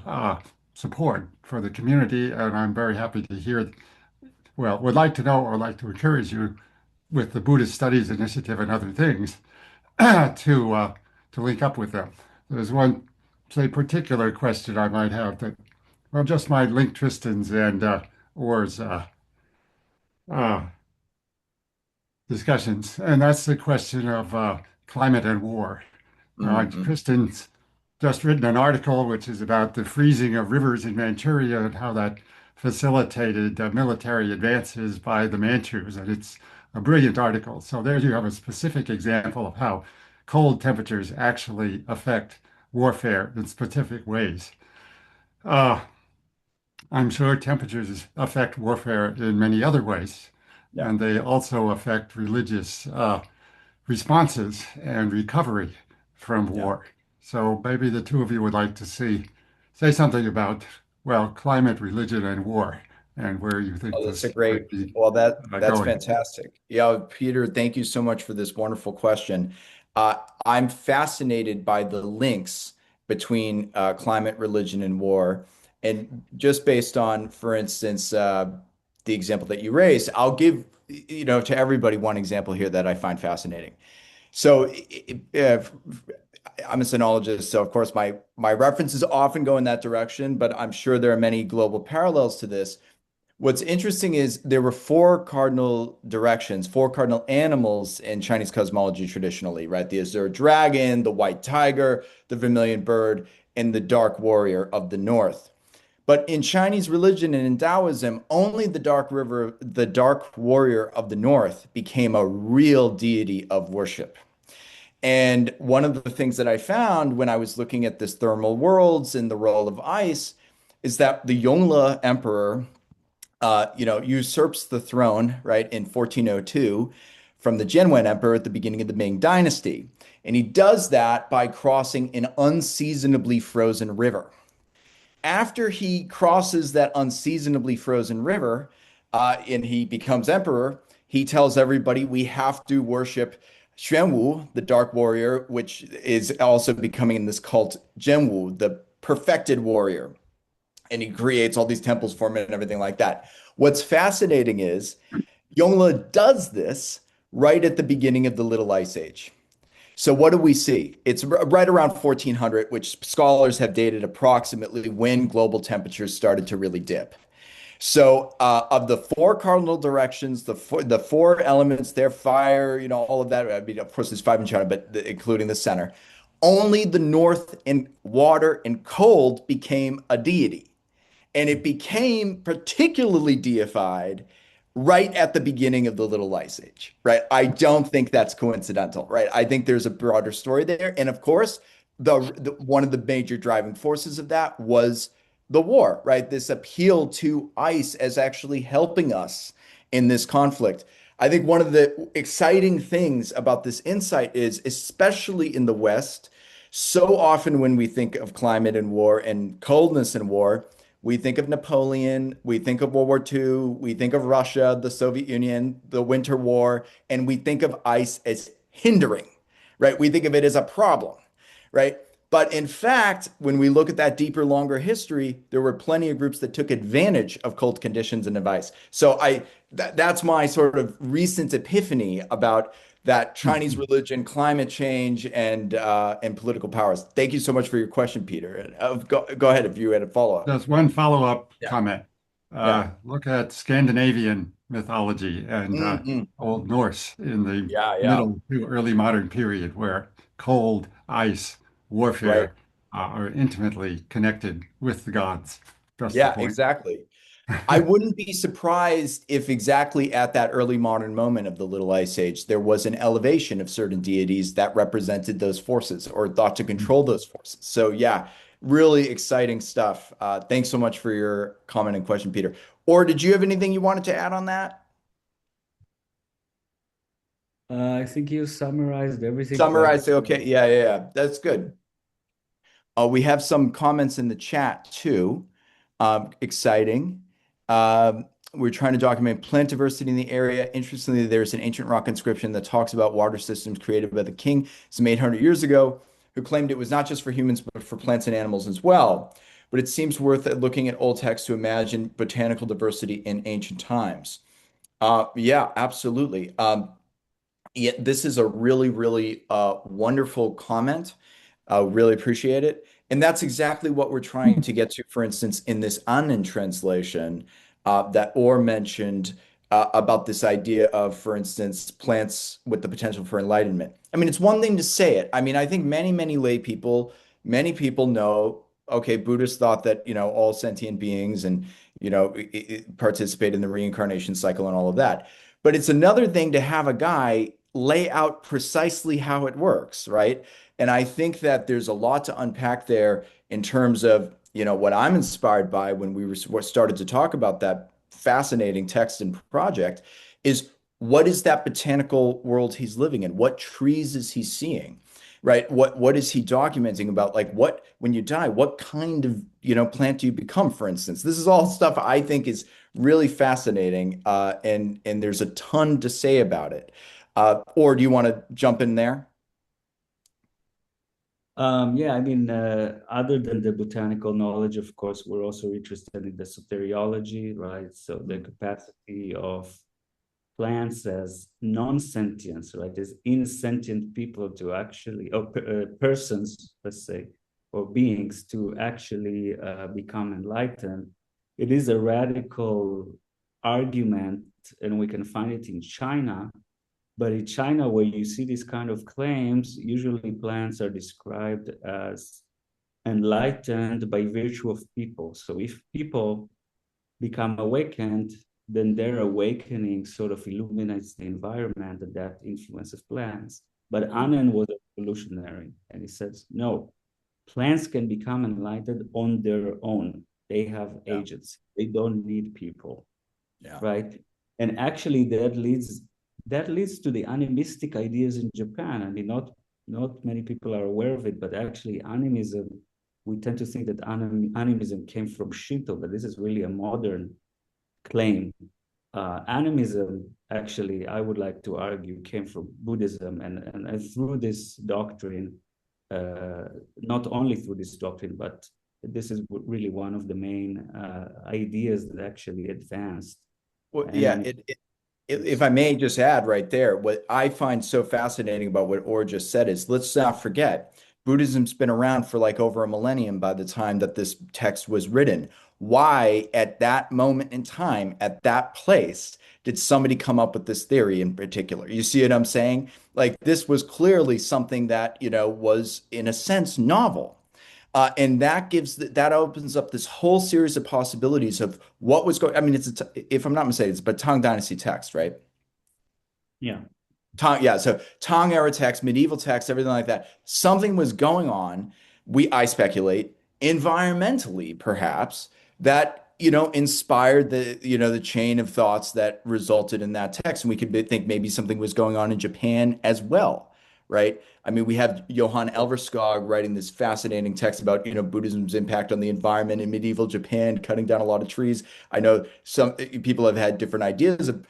S4: support for the community. And I'm very happy to hear, well, would like to know or like to encourage you with the Buddhist Studies Initiative and other things to link up with them. There's one, say, particular question I might have that, well, just might link Tristan's and Orr's uh, discussions, and that's the question of climate and war.
S2: Mhm.
S4: Tristan's just written an article which is about the freezing of rivers in Manchuria and how that facilitated military advances by the Manchus, and it's a brilliant article. So there you have a specific example of how cold temperatures actually affect warfare in specific ways. Uh, I'm sure temperatures affect warfare in many other ways,
S2: Yeah.
S4: and they also affect religious responses and recovery from
S2: Yeah.
S4: war. So maybe the two of you would like to say something about, well, climate, religion, and war, and where you think
S2: Oh, that's a
S4: this
S2: great.
S4: might be
S2: Well, that's
S4: going.
S2: fantastic. Yeah, Peter, thank you so much for this wonderful question. Uh, I'm fascinated by the links between climate, religion, and war. And just based on, for instance, the example that you raised, I'll give, to everybody one example here that I find fascinating. So I'm a sinologist, so of course my references often go in that direction, but I'm sure there are many global parallels to this. What's interesting is there were four cardinal directions, four cardinal animals in Chinese cosmology traditionally, right? The azure dragon, the white tiger, the vermilion bird, and the dark warrior of the north. But in Chinese religion and in Taoism, only the dark warrior of the north became a real deity of worship. And one of the things that I found when I was looking at this thermal worlds and the role of ice is that the Yongle emperor, usurps the throne, right, in 1402 from the Jinwen emperor at the beginning of the Ming Dynasty. And he does that by crossing an unseasonably frozen river. After he crosses that unseasonably frozen river, and he becomes emperor, he tells everybody we have to worship Xuanwu, the dark warrior, which is also becoming in this cult Zhenwu, the perfected warrior. And he creates all these temples for him and everything like that. What's fascinating is Yongle does this right at the beginning of the Little Ice Age. So what do we see? It's right around 1400, which scholars have dated approximately when global temperatures started to really dip. So of the four cardinal directions, the four elements there, fire, all of that. I mean, of course, there's five in China, but including the center. Only the north and water and cold became a deity. And it became particularly deified right at the beginning of the Little Ice Age, right? I don't think that's coincidental, right? I think there's a broader story there. And of course, one of the major driving forces of that was the war, right? This appeal to ice as actually helping us in this conflict. I think one of the exciting things about this insight is, especially in the West, so often when we think of climate and war and coldness and war, we think of Napoleon, we think of World War II, we think of Russia, the Soviet Union, the Winter War, and we think of ice as hindering, right? We think of it as a problem, right? But in fact, when we look at that deeper, longer history, there were plenty of groups that took advantage of cold conditions and of ice. So that's my sort of recent epiphany about that Chinese religion, climate change, and political powers. Thank you so much for your question, Peter. Go ahead if you had a follow-up.
S4: Just one follow-up
S2: Yeah.
S4: comment.
S2: Yeah.
S4: Look at Scandinavian mythology and
S2: Mm-hmm.
S4: Old Norse in the
S2: Yeah, yeah.
S4: middle to early modern period, where cold, ice,
S2: Right.
S4: warfare are intimately connected with the gods. Just the
S2: Yeah,
S4: point.
S2: exactly. I wouldn't be surprised if exactly at that early modern moment of the Little Ice Age, there was an elevation of certain deities that represented those forces or thought to control those forces. So, yeah, really exciting stuff. Thanks so much for your comment and question, Peter. Or did you have anything you wanted to add on that?
S1: I think you summarized everything quite
S2: Summarize. Okay. Yeah, yeah, yeah. That's good. We have some comments in the chat too. Exciting. We're trying to document plant diversity in the area. Interestingly, there's an ancient rock inscription that talks about water systems created by the king some 800 years ago, who claimed it was not just for humans, but for plants and animals as well. But it seems worth looking at old texts to imagine botanical diversity in ancient times. Yeah, absolutely. Yeah, this is a really, really wonderful comment. Really appreciate it. And that's exactly what we're trying to get to, for instance, in this Annan translation that Orr mentioned about this idea of, for instance, plants with the potential for enlightenment. I mean, it's one thing to say it. I mean, I think many, many lay people, many people know, okay, Buddhists thought that, all sentient beings and, participate in the reincarnation cycle and all of that. But it's another thing to have a guy lay out precisely how it works, right? And I think that there's a lot to unpack there in terms of, what I'm inspired by when we started to talk about that fascinating text and project is what is that botanical world he's living in? What trees is he seeing? Right? What is he documenting about? Like what when you die, what kind of, plant do you become, for instance? This is all stuff I think is really fascinating, and there's a ton to say about it. Or do you want to jump in there?
S1: Yeah, I mean, other than the botanical knowledge, of course, we're also interested in the soteriology, right? So the capacity of plants as non-sentients, right, as insentient people to actually, or persons, let's say, or beings to actually become enlightened. It is a radical argument, and we can find it in China. But in China, where you see these kind of claims, usually plants are described as enlightened by virtue of people. So if people become awakened, then their awakening sort of illuminates the environment, and that influences plants. But Anand was a revolutionary, and he says, no, plants can become enlightened on their own. They have agency. They don't need people, right? And actually, that leads to the animistic ideas in Japan. I mean, not many people are aware of it, but actually, animism. We tend to think that animism came from Shinto, but this is really a modern claim. Animism, actually, I would like to argue, came from Buddhism, and through this doctrine, not only through this doctrine, but this is really one of the main ideas that actually advanced.
S2: Well, yeah, if I may just add right there, what I find so fascinating about what Or just said is, let's not forget, Buddhism's been around for like over a millennium by the time that this text was written. Why, at that moment in time, at that place, did somebody come up with this theory in particular? You see what I'm saying? Like this was clearly something that, was in a sense novel. And that opens up this whole series of possibilities of what was going. I mean, if I'm not mistaken, it's a Tang Dynasty text, right?
S1: Yeah.
S2: Yeah. So Tang era text, medieval text, everything like that. Something was going on. I speculate environmentally, perhaps that inspired the chain of thoughts that resulted in that text, and we could think maybe something was going on in Japan as well, right? I mean, we have Johann Elverskog writing this fascinating text about, Buddhism's impact on the environment in medieval Japan, cutting down a lot of trees. I know some people have had different ideas of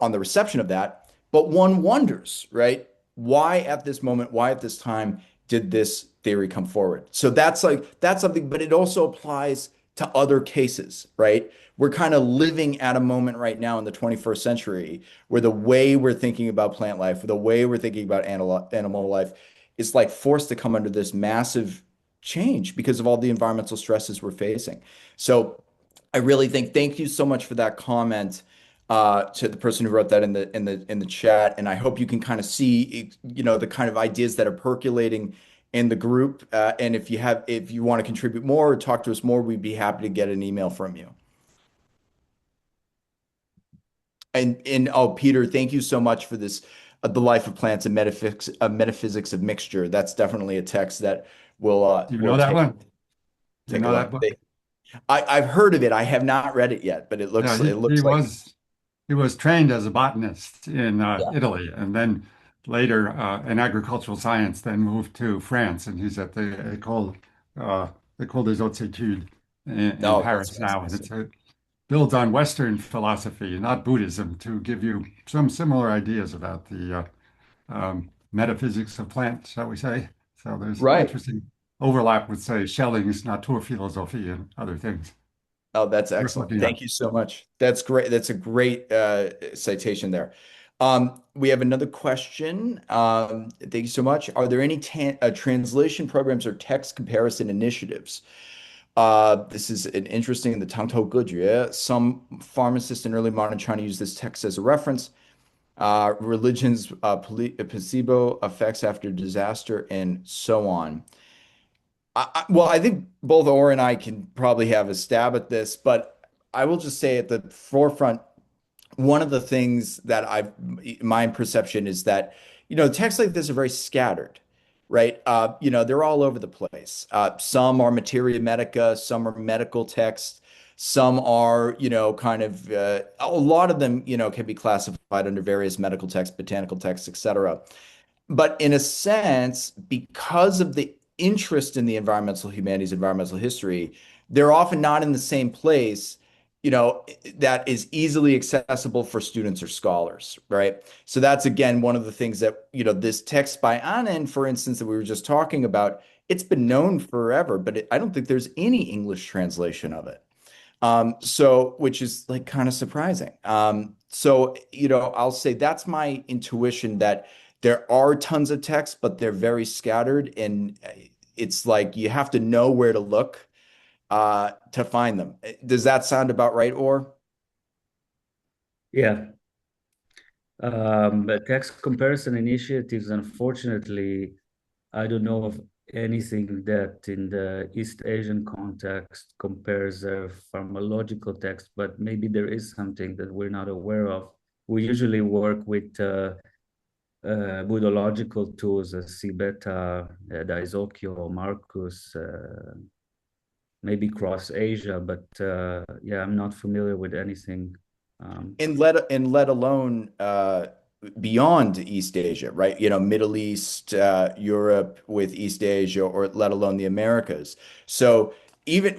S2: on the reception of that, but one wonders, right? Why at this moment, why at this time did this theory come forward? So that's something, but it also applies to other cases, right? We're kind of living at a moment right now in the 21st century where the way we're thinking about plant life, the way we're thinking about animal life is like forced to come under this massive change because of all the environmental stresses we're facing. So I really think, thank you so much for that comment to the person who wrote that in the chat, and I hope you can kind of see the kind of ideas that are percolating in the group. And if you want to contribute more or talk to us more, we'd be happy to get an email from you. And oh, Peter, thank you so much for this, The Life of Plants and Metaphysics of Mixture. That's definitely a text that will
S4: Do you know that one? Do you
S2: take a
S4: know that
S2: look.
S4: book?
S2: I've heard of it. I have not read it yet, but it
S4: Yeah,
S2: looks like
S4: he was trained as a botanist in
S2: yeah.
S4: Italy, and then later in agricultural science, then moved to France, and he's at the École des Hautes Études in
S2: No, that's
S4: Paris now, and
S2: fascinating.
S4: it builds on Western philosophy, not Buddhism, to give you some similar ideas about the metaphysics of plants, shall we say. So there's
S2: Right.
S4: interesting overlap with, say, Schelling's Naturphilosophie and other things
S2: Oh, that's
S4: worth
S2: excellent.
S4: looking
S2: Thank
S4: up.
S2: you so much. That's great. That's a great citation there. We have another question. Thank you so much. Are there any translation programs or text comparison initiatives? This is an interesting, the Tangtou Gejue. Some pharmacists in early modern China use this text as a reference. Religion's placebo effects after disaster, and so on. Well, I think both Or and I can probably have a stab at this, but I will just say at the forefront, one of the things that my perception is that, texts like this are very scattered, right? They're all over the place. Some are materia medica, some are medical texts, some are, kind of, a lot of them, can be classified under various medical texts, botanical texts, etc. But in a sense, because of the interest in the environmental humanities, environmental history, they're often not in the same place, that is easily accessible for students or scholars, right? So that's again one of the things that, this text by Anand, for instance, that we were just talking about, it's been known forever, but I don't think there's any English translation of it. Which is like kind of surprising. I'll say that's my intuition that there are tons of texts, but they're very scattered, and it's like you have to know where to look to find them. Does that sound about right, or?
S1: Yeah. But text comparison initiatives, unfortunately, I don't know of anything that in the East Asian context compares a pharmacological text, but maybe there is something that we're not aware of. We usually work with Buddhological tools, Sibeta, Daisokyo, Marcus, maybe cross Asia, but yeah, I'm not familiar with anything.
S2: And let alone beyond East Asia, right? Middle East, Europe with East Asia, or let alone the Americas. So even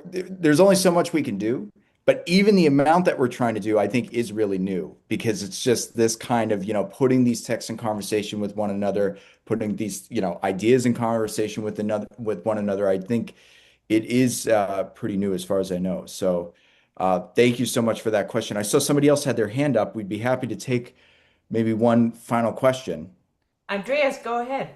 S2: there's only so much we can do, but even the amount that we're trying to do, I think, is really new because it's just this kind of, putting these texts in conversation with one another, putting these, ideas in conversation with one another. I think it is pretty new as far as I know. So thank you so much for that question. I saw somebody else had their hand up. We'd be happy to take maybe one final question.
S3: Andreas, go ahead.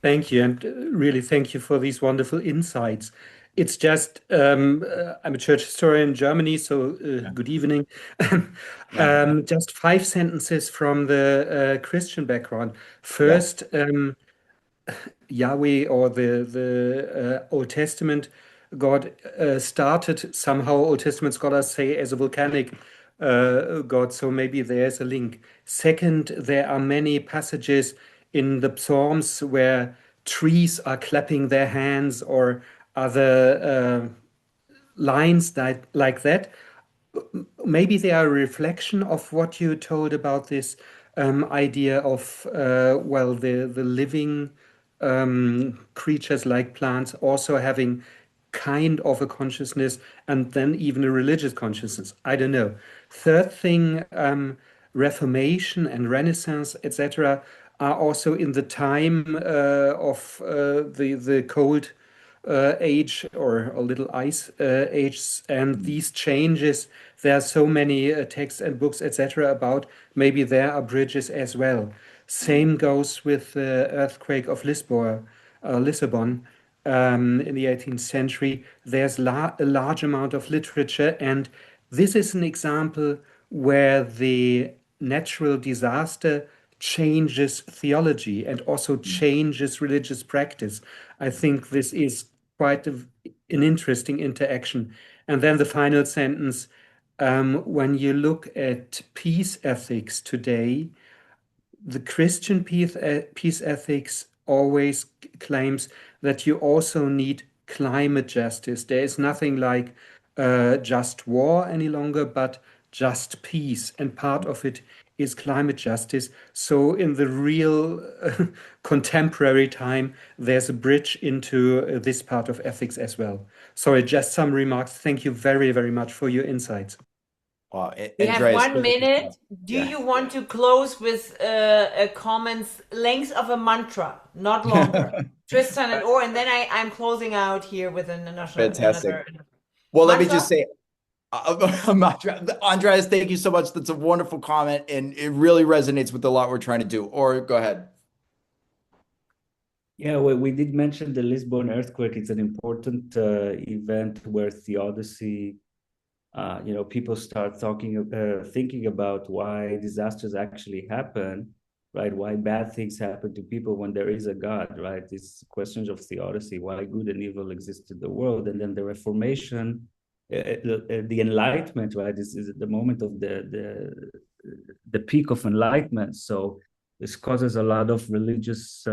S5: Thank you, and really thank you for these wonderful insights. It's just, I'm a church historian in Germany, so good evening. Just 5 sentences from the Christian background. First, Yahweh or the Old Testament God started somehow, Old Testament scholars say, as a volcanic God, so maybe there's a link. Second, there are many passages in the Psalms where trees are clapping their hands or other lines like that. Maybe they are a reflection of what you told about this idea of well, the living creatures like plants also having kind of a consciousness and then even a religious consciousness. I don't know. Third thing, Reformation and Renaissance, etc., are also in the time of the cold age or a little ice age, and these changes. There are so many texts and books, etc., about maybe there are bridges as well. Same goes with the earthquake of Lisbon in the 18th century. There's a large amount of literature, and this is an example where the natural disaster changes theology and also changes religious practice. I think this is quite an interesting interaction. And then the final sentence, when you look at peace ethics today, the Christian peace ethics always claims that you also need climate justice. There is nothing like just war any longer, but just peace. And part of it is climate justice. So in the real contemporary time, there's a bridge into this part of ethics as well. Sorry, just some remarks. Thank you very, very much for your insights.
S2: Wow,
S3: We have
S2: Andreas,
S3: 1 minute. Do
S2: Yeah.
S3: you want to close with a comments length of a mantra, not longer? Tristan and then I'm closing out here with
S2: Fantastic. Well, let me just say, Andreas, thank you so much. That's a wonderful comment, and it really resonates with a lot we're trying to do. Or go ahead.
S1: Yeah, well, we did mention the Lisbon earthquake. It's an important event where theodicy, people start thinking about why disasters actually happen, right? Why bad things happen to people when there is a God, right? It's questions of theodicy, why good and evil exist in the world. And then the Reformation, the Enlightenment, right? This is the moment of the peak of enlightenment. So this causes a lot of religious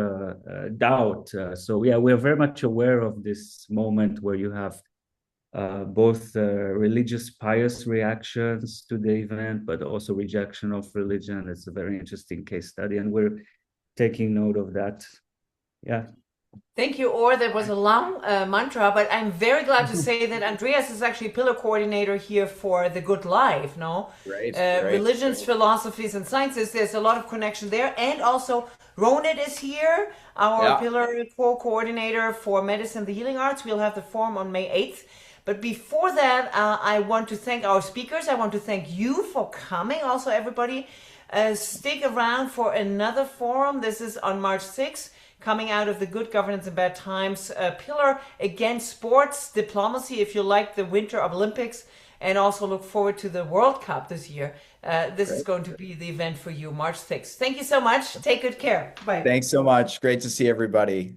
S1: doubt. So yeah, we're very much aware of this moment where you have both religious pious reactions to the event, but also rejection of religion. It's a very interesting case study, and we're taking note of that. Yeah.
S3: Thank you, Or. That was a long mantra, but I'm very glad to say that Andreas is actually pillar coordinator here for the good life, no?
S2: Great,
S3: Religions, philosophies, and sciences, there's a lot of connection there. And also, Ronit is here, our pillar co-coordinator for medicine, the healing arts. We'll have the forum on May 8th. But before that, I want to thank our speakers. I want to thank you for coming. Also, everybody, stick around for another forum. This is on March 6th, coming out of the Good Governance in Bad Times pillar against sports diplomacy. If you like the Winter Olympics, and also look forward to the World Cup this year, this is going to be the event for you, March 6th. Thank you so much. Take good care. Bye.
S2: Thanks so much. Great to see everybody.